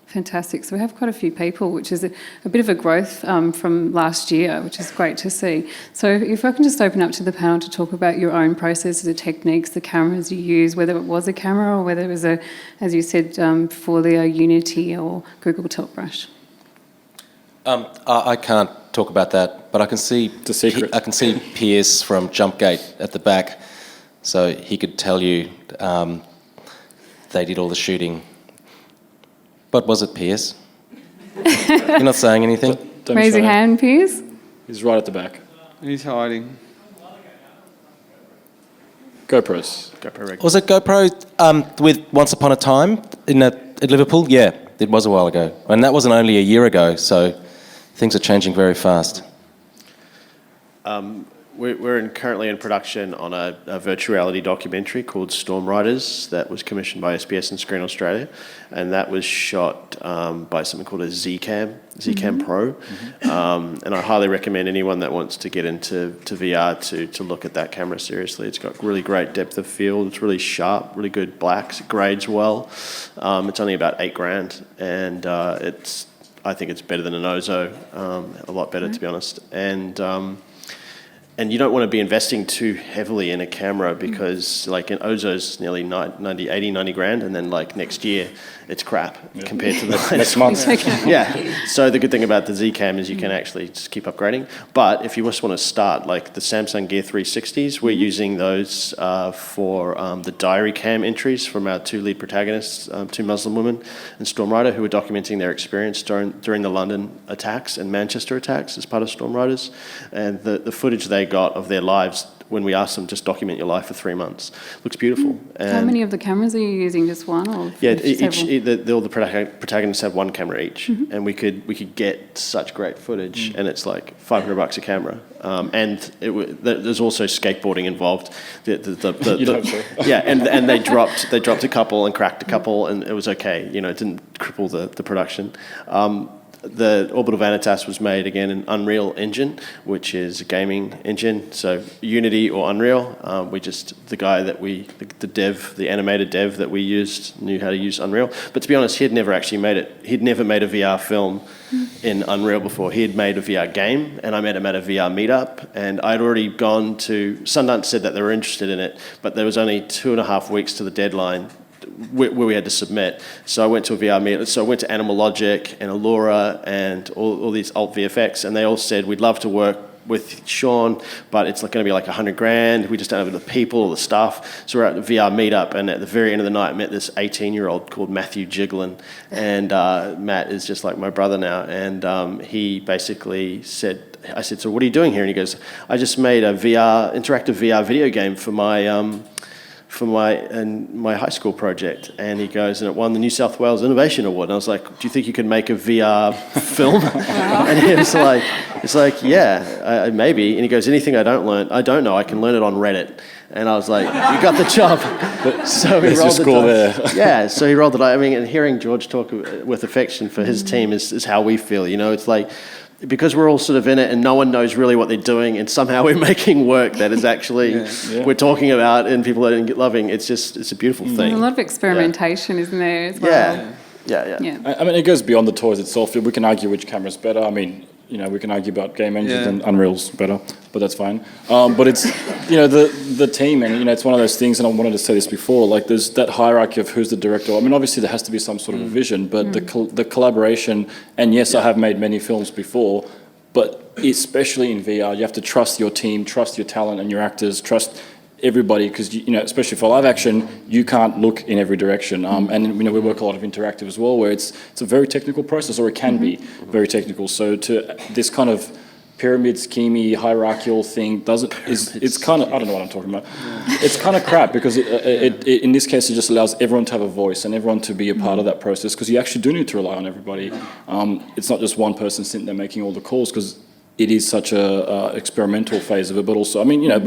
Fantastic. So we have quite a few people, which is a bit of a growth from last year, which is great to see. So if I can just open up to the panel to talk about your own processes, the techniques, the cameras you use, whether it was a camera or whether it was as you said before, the Unity or Google Tilt Brush. I can't talk about that, but I can see the secret. I can see Piers from Jumpgate at the back, so he could tell you they did all the shooting. But was it Piers? You're not saying anything? Don't Raise your hand, Piers. He's right at the back. He's hiding. GoPros. GoPro. Was it GoPro with Once Upon a Time at Liverpool? Yeah, it was a while ago. And that wasn't only a year ago, so things are changing very fast. we're currently in production on a virtual reality documentary called Storm Riders that was commissioned by SBS and Screen Australia, and that was shot by something called a Zcam Pro, and I highly recommend anyone that wants to get into VR to look at that camera seriously. It's got really great depth of field. It's really sharp, really good blacks. It grades well. It's only about $8,000, and I think it's better than an Ozo, a lot better to be honest. And you don't want to be investing too heavily in a camera because like an Ozo's nearly 90 grand, and then like next year it's crap compared to the next month. Yeah. So the good thing about the Zcam is you can actually just keep upgrading. But if you just want to start, like the Samsung Gear 360s, we're using those for the diary cam entries from our two lead protagonists, two Muslim women and Storm Rider, who were documenting their experience during the London attacks and Manchester attacks as part of Storm Riders. And the footage they got of their lives when we asked them, just document your life for 3 months. Looks beautiful. How many of the cameras are you using? Just one, or Yeah, several? all the protagonists have one camera each, and we could get such great footage, and it's like $500 a camera. And there's also skateboarding involved. You'd hope so. Yeah, and they dropped a couple and cracked a couple, and it was okay. You know, it didn't cripple the production. The Orbital Vanitas was made again in Unreal Engine, which is a gaming engine. So Unity or Unreal. The animated dev that we used knew how to use Unreal. But to be honest, he'd never actually made it. He'd never made a VR film in Unreal before. He had made a VR game, and I met him at a VR meetup. And I'd already gone to Sundance, said that they were interested in it, but there was only 2.5 weeks to the deadline where we had to submit. So I went to a VR meet. So I went to Animal Logic and Allura and all these alt VFX, and they all said, we'd love to work with Sean, but it's going to be like $100,000. We just don't have the people or the staff. So we're at the VR meetup, and at the very end of the night, I met this 18-year-old called Matthew Jiglin, and Matt is just like my brother now. And he basically said, I said, so what are you doing here? And he goes, I just made a interactive VR video game for my high school project. And he goes, and it won the New South Wales Innovation Award. And I was like, do you think you could make a VR film? And he was like, yeah, maybe. And he goes, anything I don't know, I can learn it on Reddit. And I was like, you got the job. So he rolled the dice. Yeah, so he rolled the dice. I mean, and hearing George talk with affection for his team is how we feel. You know, it's like, because we're all sort of in it and no one knows really what they're doing, and somehow we're making work that is actually we're talking about and people are loving. It's a beautiful thing. There's a lot of experimentation, isn't there, as well? Yeah. I mean, it goes beyond the toys itself. We can argue which camera's better. I mean, you know, we can argue about game engines and Unreal's better, but that's fine. But it's, you know, the team, and, you know, it's one of those things, and I wanted to say this before, like there's that hierarchy of who's the director. I mean, obviously there has to be some sort of a vision, but the collaboration, and yes, I have made many films before, but especially in VR, you have to trust your team, trust your talent and your actors, trust everybody, because, you know, especially for live action, you can't look in every direction. And, you know, we work a lot of interactive as well, where it's a very technical process, or it can be very technical. So to this kind of pyramid schemey hierarchical thing it's kind of, I don't know what I'm talking about. It's kind of crap, because it in this case it just allows everyone to have a voice and everyone to be a part of that process, because you actually do need to rely on everybody. It's not just one person sitting there making all the calls, because it is such a experimental phase of it, but also, I mean, you know,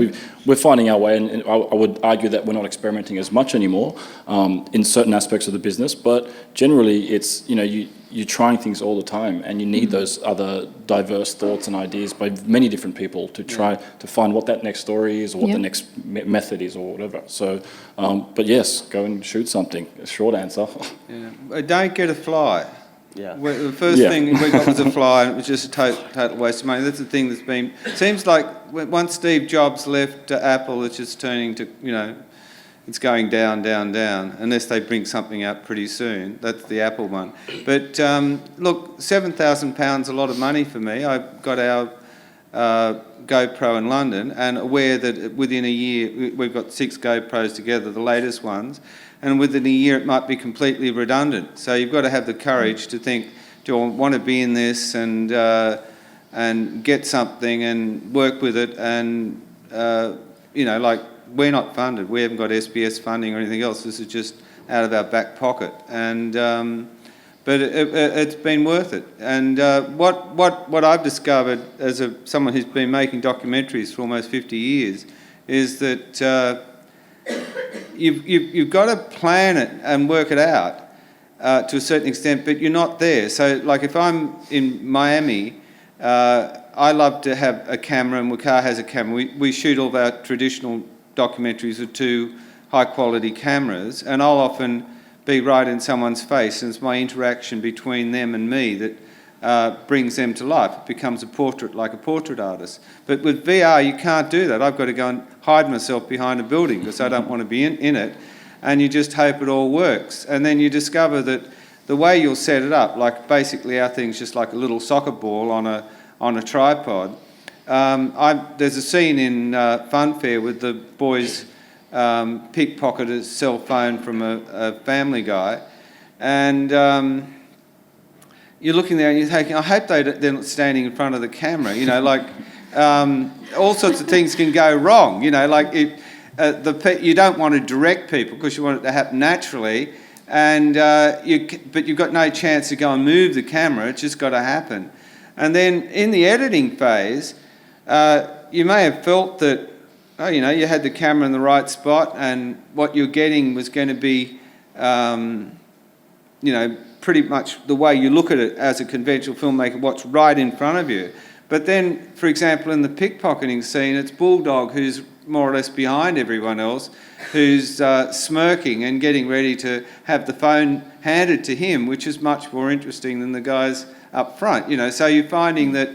we're finding our way, and I would argue that we're not experimenting as much anymore in certain aspects of the business, but generally it's, you know, you're trying things all the time, and you need those other diverse thoughts and ideas by many different people to try to find what that next story is, or what the next method is, or whatever. So, but yes, go and shoot something. A short answer. Don't get a fly. Yeah. The first thing we got was a fly, and it was just a total waste of money. That's the thing that's been... Seems like once Steve Jobs left Apple, it's just turning to, you know, it's going down, down, down, unless they bring something out pretty soon. That's the Apple one. But look, £7,000 a lot of money for me. I got our GoPro in London, and aware that within a year, we've got 6 GoPros together, the latest ones, and within a year it might be completely redundant. So you've got to have the courage to think, do I want to be in this, and get something and work with it, and you know, like, we're not funded. We haven't got SBS funding or anything else. This is just out of our back pocket. And but it's been worth it. And what I've discovered as someone who's been making documentaries for almost 50 years is that you've got to plan it and work it out to a certain extent, but you're not there. So, like if I'm in Miami, I love to have a camera, and Wakar has a camera. We shoot all of our traditional documentaries with 2 high-quality cameras, and I'll often be right in someone's face, and it's my interaction between them and me that brings them to life. It becomes a portrait, like a portrait artist. But with VR, you can't do that. I've got to go and hide myself behind a building because I don't want to be in it, and you just hope it all works. And then you discover that the way you'll set it up, like basically our thing's just like a little soccer ball on a tripod. There's a scene in Funfair with the boys pickpocketed a cell phone from a family guy, and you're looking there and you're thinking, I hope they're not standing in front of the camera, like all sorts of things can go wrong, like you don't want to direct people because you want it to happen naturally, and but you've got no chance to go and move the camera. It's just got to happen. And then in the editing phase, you may have felt that you had the camera in the right spot, and what you're getting was going to be, pretty much the way you look at it as a conventional filmmaker, what's right in front of you. But then, for example, in the pickpocketing scene, it's Bulldog who's more or less behind everyone else, who's smirking and getting ready to have the phone handed to him, which is much more interesting than the guys up front. So you're finding that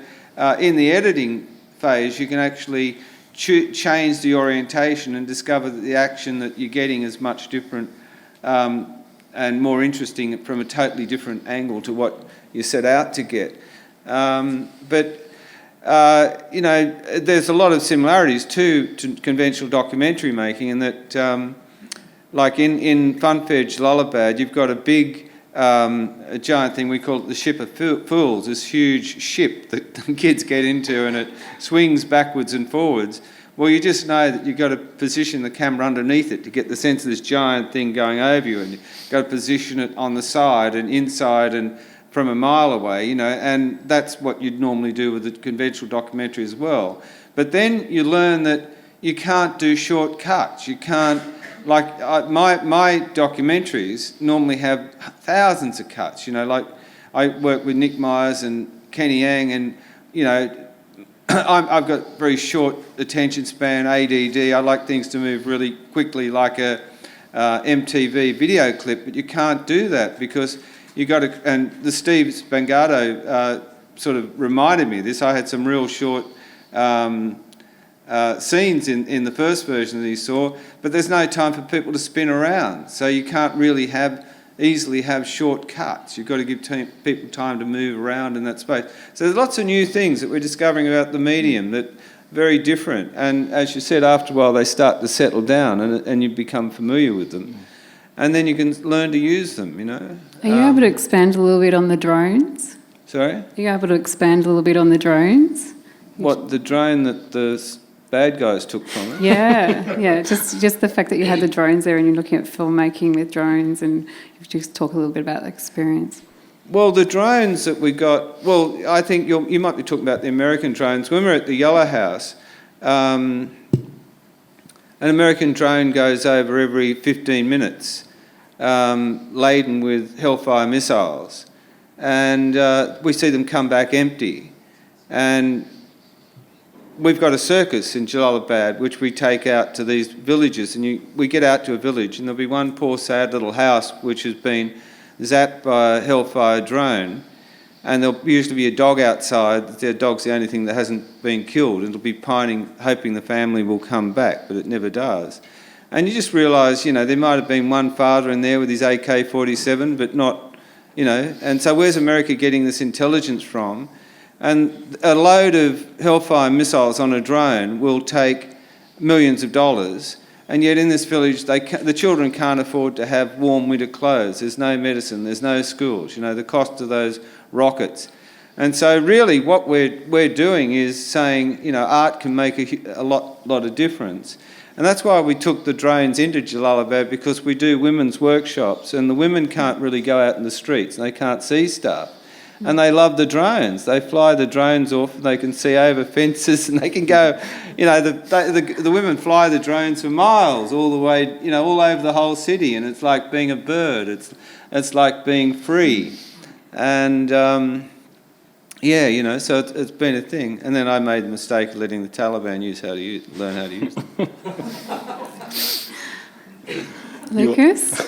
in the editing phase, you can actually change the orientation and discover that the action that you're getting is much different and more interesting from a totally different angle to what you set out to get. There's a lot of similarities to conventional documentary making in that, like in Funfair Jalalabad, you've got a big, a giant thing, we call it the Ship of Fools, this huge ship that the kids get into, and it swings backwards and forwards. Well, you just know that you've got to position the camera underneath it to get the sense of this giant thing going over you, and you've got to position it on the side and inside and from a mile away, and that's what you'd normally do with a conventional documentary as well. But then you learn that you can't do shortcuts. You can't, like my documentaries normally have thousands of cuts, like I work with Nick Myers and Kenny Yang, and, I've got very short attention span, ADD. I like things to move really quickly, like a MTV video clip, but you can't do that because you got to. And the Steve Spangato sort of reminded me of this. I had some real short scenes in the first version that he saw, but there's no time for people to spin around, so you can't really easily have shortcuts. You've got to give people time to move around in that space. So there's lots of new things that we're discovering about the medium that are very different. And as you said, after a while they start to settle down and you become familiar with them. And then you can learn to use them, Are you able to expand a little bit on the drones? Sorry? Are you able to expand a little bit on the drones? What, the drone that the bad guys took from it? Yeah. Just the fact that you had the drones there and you're looking at filmmaking with drones, and if you just talk a little bit about the experience. Well, the drones that we got, I think you might be talking about the American drones. When we were at the Yellow House, an American drone goes over every 15 minutes, laden with Hellfire missiles, and we see them come back empty. And we've got a circus in Jalalabad which we take out to these villages, and we get out to a village and there'll be one poor sad little house which has been zapped by a Hellfire drone, and there'll usually be a dog outside. Their dog's the only thing that hasn't been killed, and it'll be pining, hoping the family will come back, but it never does. And you just realise, there might have been one father in there with his AK-47, but not, and so where's America getting this intelligence from? And a load of Hellfire missiles on a drone will take millions of dollars, and yet in this village, the children can't afford to have warm winter clothes. There's no medicine, there's no schools, the cost of those rockets. And so really what we're doing is saying, art can make a lot of difference. And that's why we took the drones into Jalalabad, because we do women's workshops and the women can't really go out in the streets and they can't see stuff. And they love the drones. They fly the drones off and they can see over fences and they can go, the women fly the drones for miles all the way, all over the whole city, and it's like being a bird. It's like being free. And so it's been a thing. And then I made the mistake of letting the Taliban learn how to use them. Lucas?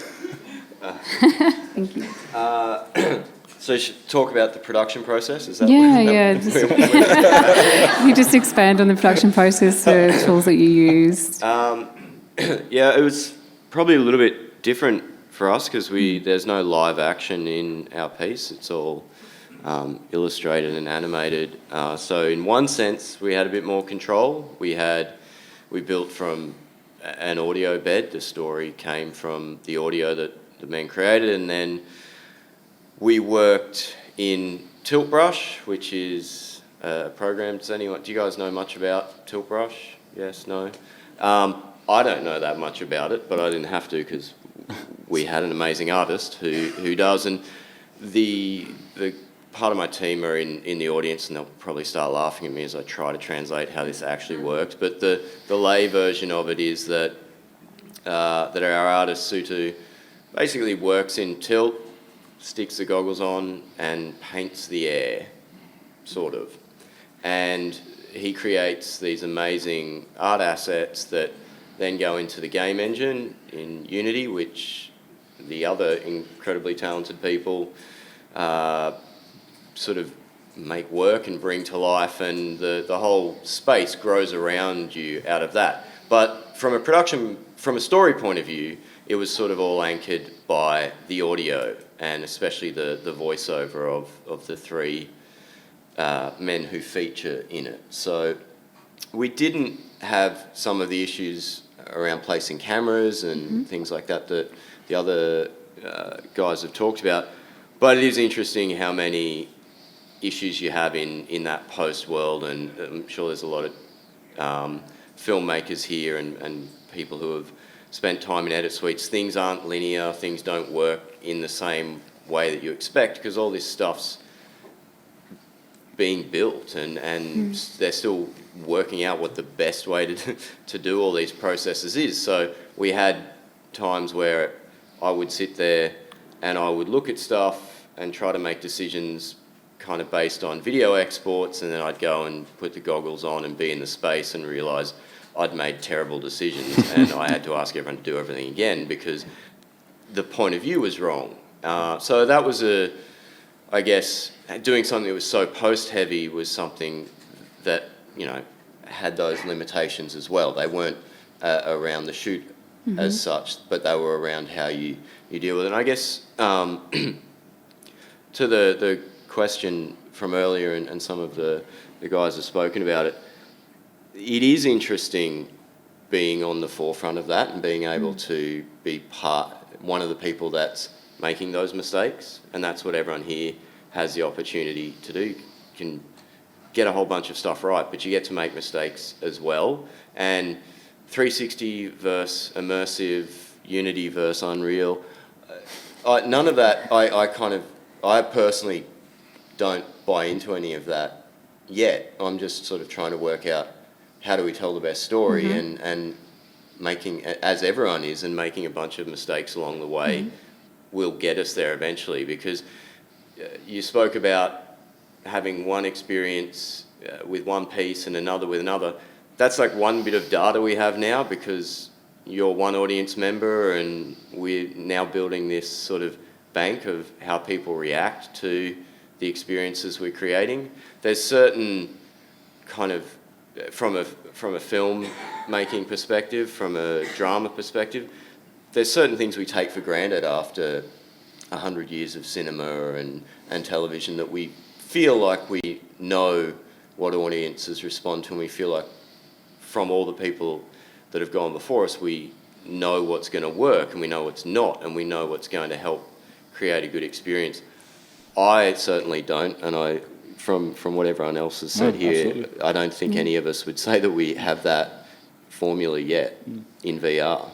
Thank you. So talk about the production process, is that You just expand on the production process, the tools that you used. It was probably a little bit different for us because there's no live action in our piece. It's all illustrated and animated. So in one sense, we had a bit more control. We built from an audio bed. The story came from the audio that the men created, and then we worked in Tiltbrush, which is a program. Do you guys know much about Tiltbrush? Yes, no? I don't know that much about it, but I didn't have to because we had an amazing artist who does. And the part of my team are in the audience, and they'll probably start laughing at me as I try to translate how this actually works. But the lay version of it is that our artist, Sutu, basically works in Tilt, sticks the goggles on and paints the air, sort of. And he creates these amazing art assets that then go into the game engine in Unity, which the other incredibly talented people sort of make work and bring to life, and the whole space grows around you out of that. But from a story point of view, it was sort of all anchored by the audio, and especially the voiceover of the three men who feature in it. So we didn't have some of the issues around placing cameras and things like that the other guys have talked about, but it is interesting how many issues you have in that post world, and I'm sure there's a lot of filmmakers here and people who have spent time in edit suites. Things aren't linear, things don't work in the same way that you expect because all this stuff's being built and they're still working out what the best way to do all these processes is. So we had times where I would sit there and I would look at stuff and try to make decisions kind of based on video exports, and then I'd go and put the goggles on and be in the space and realise I'd made terrible decisions and I had to ask everyone to do everything again because the point of view was wrong. So that was I guess, doing something that was so post-heavy was something that, had those limitations as well. They weren't around the shoot as such, but they were around how you deal with it. And I guess to the question from earlier, and some of the guys have spoken about it, it is interesting being on the forefront of that and being able to be one of the people that's making those mistakes, and that's what everyone here has the opportunity to do. You can get a whole bunch of stuff right, but you get to make mistakes as well. And 360 versus immersive, Unity versus Unreal, none of that, I personally don't buy into any of that yet. I'm just sort of trying to work out how do we tell the best story, and making, as everyone is, and making a bunch of mistakes along the way will get us there eventually, because you spoke about having one experience with one piece and another with another. That's like one bit of data we have now, because you're one audience member and we're now building this sort of bank of how people react to the experiences we're creating. There's certain kind of, from a film making perspective, from a drama perspective, there's certain things we take for granted after 100 years of cinema and television, that we feel like we know what audiences respond to, and we feel like from all the people that have gone before us, we know what's going to work and we know what's not, and we know what's going to help create a good experience. I certainly don't, and from what everyone else has said here, absolutely. I don't think any of us would say that we have that formula yet in VR.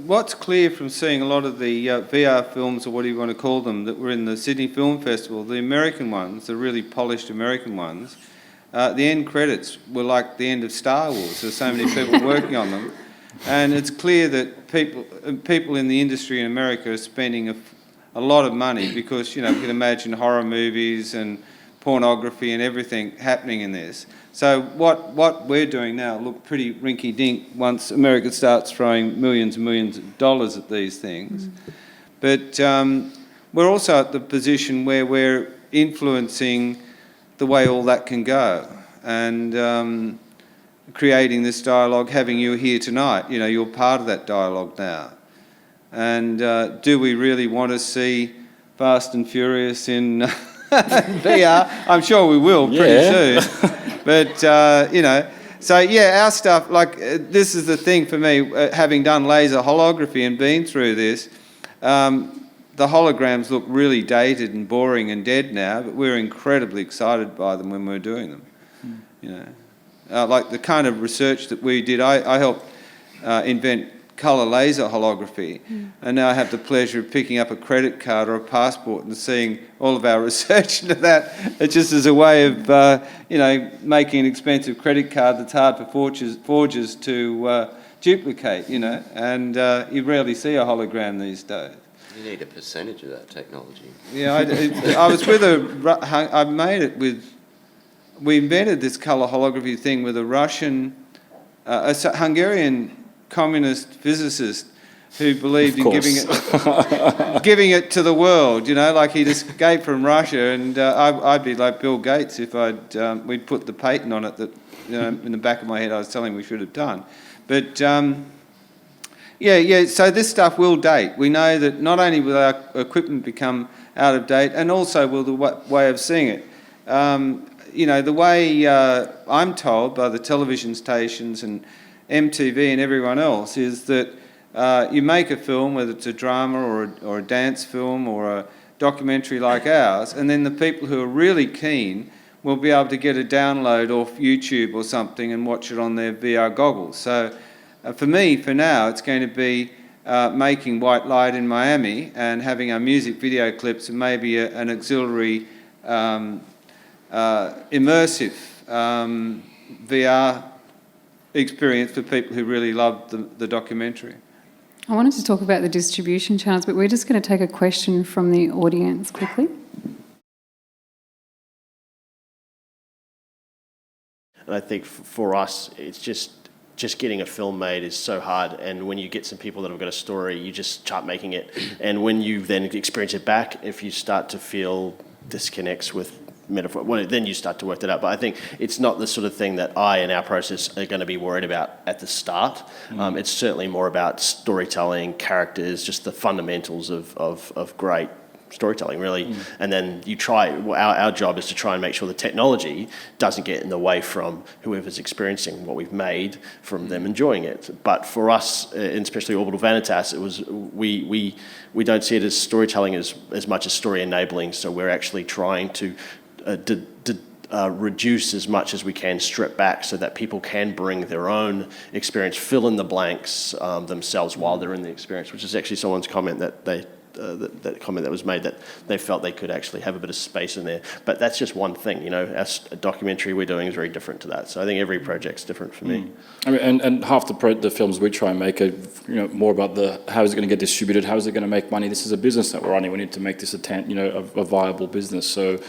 What's clear from seeing a lot of the VR films, or what do you want to call them, that were in the Sydney Film Festival, the American ones, the really polished American ones, the end credits were like the end of Star Wars. There's so many people working on them. And it's clear that people in the industry in America are spending a lot of money because, you know, you can imagine horror movies and pornography and everything happening in this. So what we're doing now look pretty rinky-dink once America starts throwing millions and millions of dollars at these things. But we're also at the position where we're influencing the way all that can go, and creating this dialogue, having you here tonight. You know, you're part of that dialogue now. And do we really want to see Fast and Furious in VR? I'm sure we will pretty soon. But, you know, so yeah, our stuff, like, this is the thing for me, having done laser holography and been through this, the holograms look really dated and boring and dead now, but we're incredibly excited by them when we're doing them. You know, like the kind of research that we did, I helped invent colour laser holography, and now I have the pleasure of picking up a credit card or a passport and seeing all of our research into that. It's just as a way of, you know, making an expensive credit card that's hard for forgers to duplicate, you know, and you rarely see a hologram these days. You need a percentage of that technology. Yeah, I was with I made it with, we invented this colour holography thing with a Russian, a Hungarian communist physicist who believed in giving it to the world, you know, like he'd escaped from Russia, and I'd be like Bill Gates if we'd put the patent on it that, you know, in the back of my head I was telling we should have done. But yeah, so this stuff will date. We know that not only will our equipment become out of date, and also will the way of seeing it. You know, the way I'm told by the television stations and MTV and everyone else is that you make a film, whether it's a drama or a dance film or a documentary like ours, and then the people who are really keen will be able to get a download off YouTube or something and watch it on their VR goggles. So for me, for now, it's going to be making White Light in Miami and having our music video clips and maybe an auxiliary immersive VR experience for people who really love the documentary. I wanted to talk about the distribution channels, but we're just going to take a question from the audience quickly. And I think for us, it's just getting a film made is so hard. And when you get some people that have got a story, you just start making it. And when you then experience it back, if you start to feel disconnects with metaphor, well, then you start to work that out. But I think it's not the sort of thing that I, in our process, are going to be worried about at the start. It's certainly more about storytelling, characters, just the fundamentals of great storytelling, really. And then you try, our job is to try and make sure the technology doesn't get in the way from whoever's experiencing what we've made, from them enjoying it. But for us, and especially Orbital Vanitas, it was we don't see it as storytelling as much as story enabling. So we're actually trying to reduce as much as we can, strip back, so that people can bring their own experience, fill in the blanks themselves while they're in the experience, which is actually someone's comment that that comment that was made, that they felt they could actually have a bit of space in there. But that's just one thing, you know. Our documentary we're doing is very different to that. So I think every project's different for me. I mean, and half the films we try and make are, you know, more about how is it going to get distributed, how is it going to make money. This is a business that we're running. We need to make this a viable business. So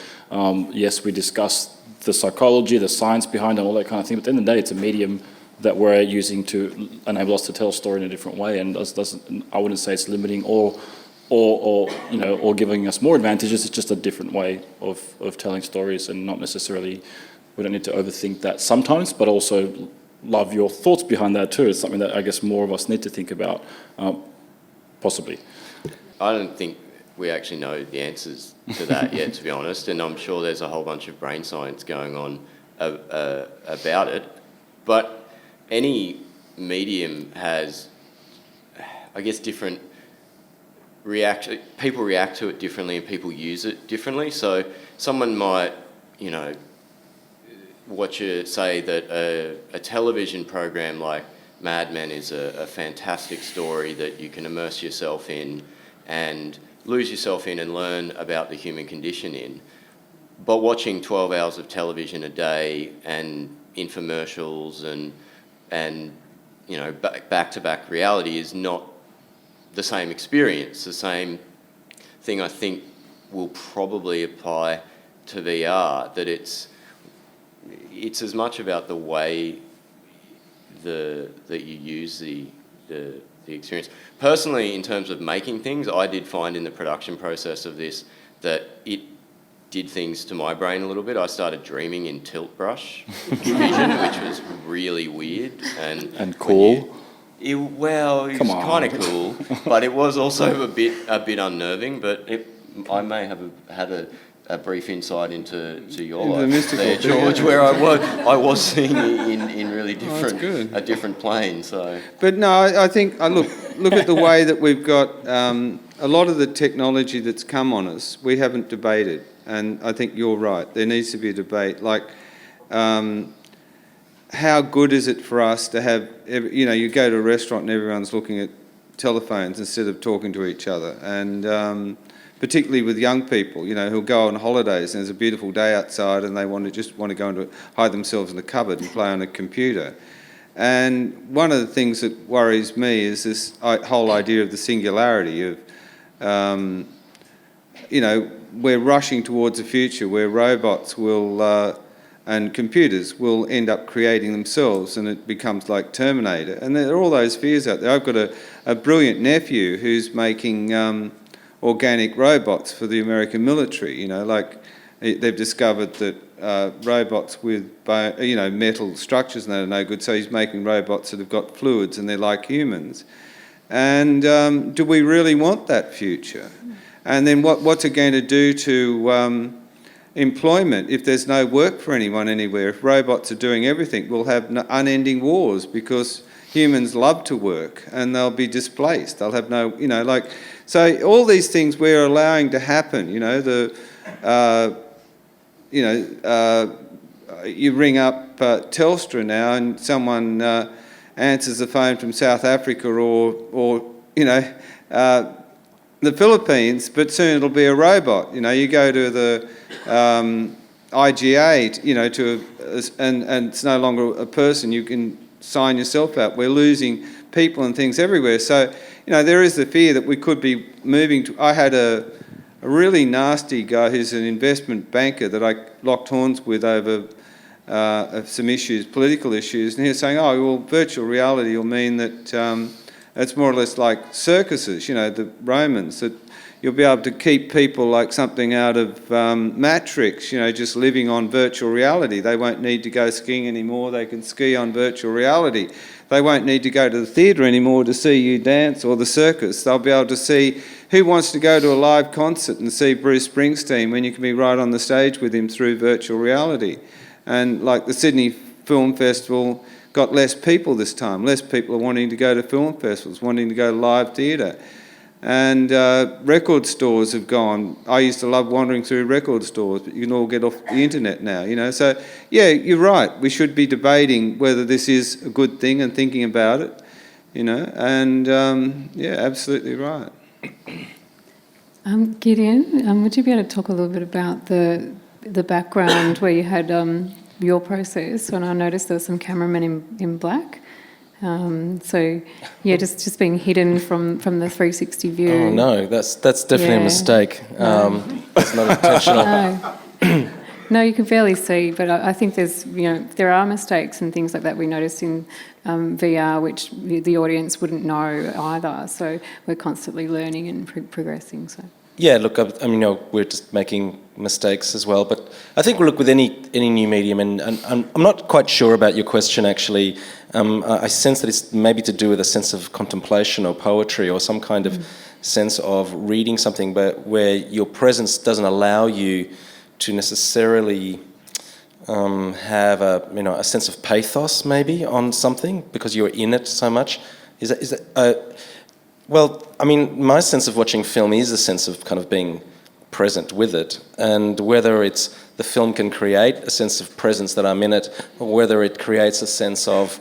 yes, we discuss the psychology, the science behind it, all that kind of thing. But at the end of the day, it's a medium that we're using to enable us to tell a story in a different way. And I wouldn't say it's limiting or giving us more advantages. It's just a different way of telling stories, and not necessarily, we don't need to overthink that sometimes, but also love your thoughts behind that too. It's something that I guess more of us need to think about, possibly. I don't think we actually know the answers to that yet, to be honest, and I'm sure there's a whole bunch of brain science going on about it. But any medium has, I guess, different people react to it differently and people use it differently. So someone might, say that a television program like Mad Men is a fantastic story that you can immerse yourself in and lose yourself in and learn about the human condition in. But watching 12 hours of television a day and infomercials and you know, back-to-back reality is not the same experience. The same thing I think will probably apply to VR, that it's as much about the way that you use the experience. Personally, in terms of making things, I did find in the production process of this that it did things to my brain a little bit. I started dreaming in tilt brush vision, which was really weird and cool. It was kind of cool, but it was also a bit unnerving. But I may have had a brief insight into your life there, George, where I was seeing it in really a different plane. So, but no, I think look at the way that we've got a lot of the technology that's come on us. We haven't debated, and I think you're right. There needs to be a debate. Like, how good is it for us to have? You know, you go to a restaurant and everyone's looking at telephones instead of talking to each other, and particularly with young people, you know, who'll go on holidays and there's a beautiful day outside and they want to go and hide themselves in a cupboard and play on a computer. And one of the things that worries me is this whole idea of the singularity of, you know, we're rushing towards a future where robots will and computers will end up creating themselves, and it becomes like Terminator. And there are all those fears out there. I've got a brilliant nephew who's making organic robots for the American military. You know, like they've discovered that robots with metal structures and that are no good, so he's making robots that have got fluids and they're like humans. And do we really want that future? And then what's it going to do to employment if there's no work for anyone anywhere? If robots are doing everything, we'll have unending wars because humans love to work and they'll be displaced. They'll have no, you know, like... So all these things we're allowing to happen, you know, you ring up Telstra now and someone answers the phone from South Africa or you know, the Philippines, but soon it'll be a robot. You know, you go to the IGA, you know, and it's no longer a person. You can sign yourself out. We're losing people and things everywhere. So, you know, there is the fear that we could be moving to... I had a really nasty guy who's an investment banker that I locked horns with over some issues, political issues, and he was saying, oh, well, virtual reality will mean that it's more or less like circuses, you know, the Romans, that you'll be able to keep people like something out of Matrix, you know, just living on virtual reality. They won't need to go skiing anymore. They can ski on virtual reality. They won't need to go to the theatre anymore to see you dance or the circus. They'll be able to see who wants to go to a live concert and see Bruce Springsteen when you can be right on the stage with him through virtual reality. And like the Sydney Film Festival got less people this time. Less people are wanting to go to film festivals, wanting to go to live theatre. And record stores have gone. I used to love wandering through record stores, but you can all get off the internet now, you know. So, yeah, you're right. We should be debating whether this is a good thing and thinking about it, you know. And, yeah, absolutely right. Gideon, would you be able to talk a little bit about the background where you had your process? When I noticed there were some cameramen in black. So yeah, just being hidden from the 360 view. Oh no, that's definitely a mistake. It's not intentional. No, you can barely see, but I think there are mistakes and things like that we notice in VR, which the audience wouldn't know either. So we're constantly learning and progressing. So. Yeah, look, I mean, we're just making mistakes as well. But I think, look, with any new medium, and I'm not quite sure about your question, actually. I sense that it's maybe to do with a sense of contemplation or poetry or some kind of sense of reading something, but where your presence doesn't allow you to necessarily have a sense of pathos, maybe, on something because you're in it so much. Is that well, I mean, my sense of watching film is a sense of kind of being present with it, and whether it's the film can create a sense of presence that I'm in it, or whether it creates a sense of,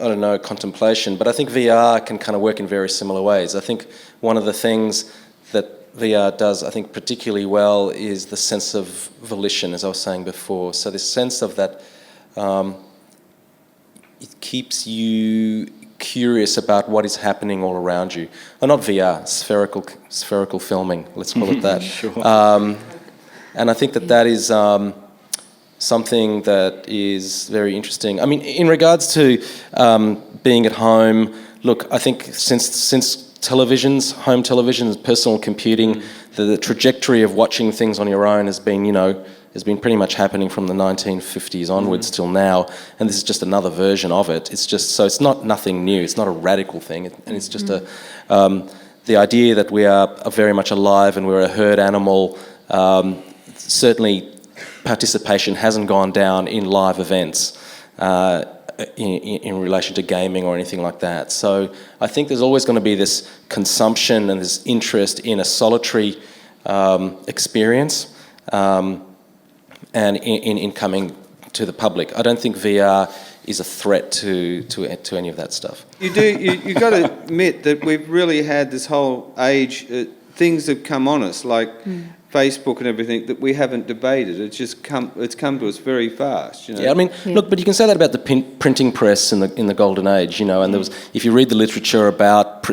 I don't know, contemplation. But I think VR can kind of work in very similar ways. I think one of the things that VR does, I think, particularly well is the sense of volition, as I was saying before. So this sense of that, it keeps you curious about what is happening all around you. Oh, not VR, spherical filming, let's call it that. Sure. And I think that is something that is very interesting. I mean, in regards to being at home, look, I think since televisions, home televisions, personal computing, the trajectory of watching things on your own has been pretty much happening from the 1950s onwards till now, and this is just another version of it. It's just, so it's not nothing new. It's not a radical thing, and it's just the idea that we are very much alive and we're a herd animal. Certainly, participation hasn't gone down in live events in relation to gaming or anything like that. So I think there's always going to be this consumption and this interest in a solitary experience. And in coming to the public. I don't think VR is a threat to any of that stuff. You've got to admit that we've really had this whole age, things have come on us, like Facebook and everything, that we haven't debated. It's come to us very fast. You know? Yeah, I mean, look, but you can say that about the printing press in the golden age, you know. And there was, if you read the literature about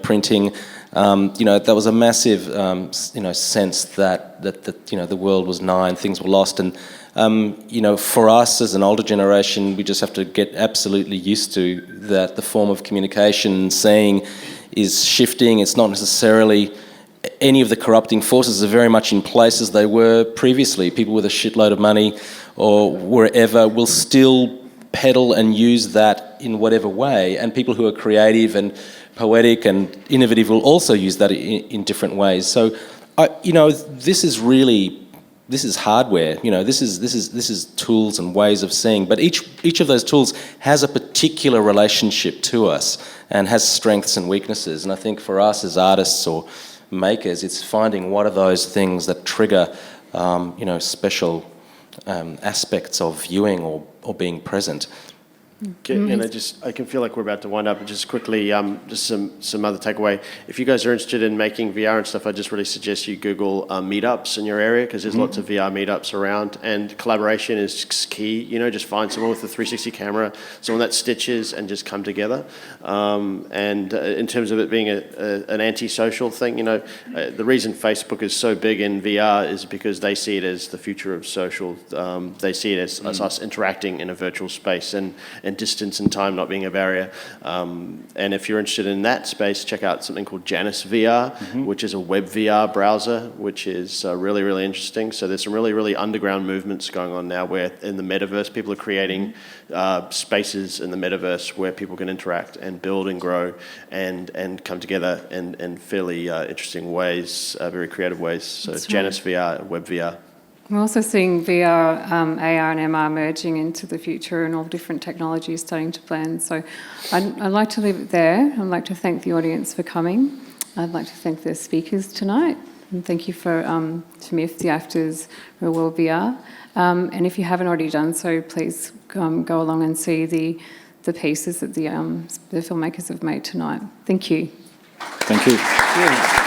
printing. There was a massive, sense that the world was nigh, things were lost, and for us as an older generation, we just have to get absolutely used to that. The form of communication, saying, is shifting. It's not necessarily any of the corrupting forces are very much in place as they were previously. People with a shitload of money or wherever will still peddle and use that in whatever way, and people who are creative and poetic and innovative will also use that in different ways. So, this is hardware. This is tools and ways of seeing. But each of those tools has a particular relationship to us and has strengths and weaknesses. And I think for us as artists or makers, it's finding what are those things that trigger, special aspects of viewing or being present. And I can feel like we're about to wind up. Just quickly, just some other takeaway. If you guys are interested in making VR and stuff, I just really suggest you Google meetups in your area, because there's lots of VR meetups around, and collaboration is key. Just find someone with a 360 camera, someone that stitches, and just come together. And in terms of it being an antisocial thing, the reason Facebook is so big in VR is because they see it as the future of social. They see it as us interacting in a virtual space, and distance and time not being a barrier. And if you're interested in that space, check out something called Janus VR, which is a web VR browser, which is really, really interesting. So there's some really, really underground movements going on now where in the metaverse, people are creating spaces in the metaverse where people can interact and build and grow and come together in fairly interesting ways, very creative ways. So it's Janus VR, web VR. We're also seeing VR, AR and MR merging into the future, and all different technologies starting to blend. So I'd like to leave it there. I'd like to thank the audience for coming. I'd like to thank the speakers tonight. And thank you to Miff, the actors, Real World VR. And if you haven't already done so, please go along and see the pieces that the filmmakers have made tonight. Thank you. Thank you. Yeah.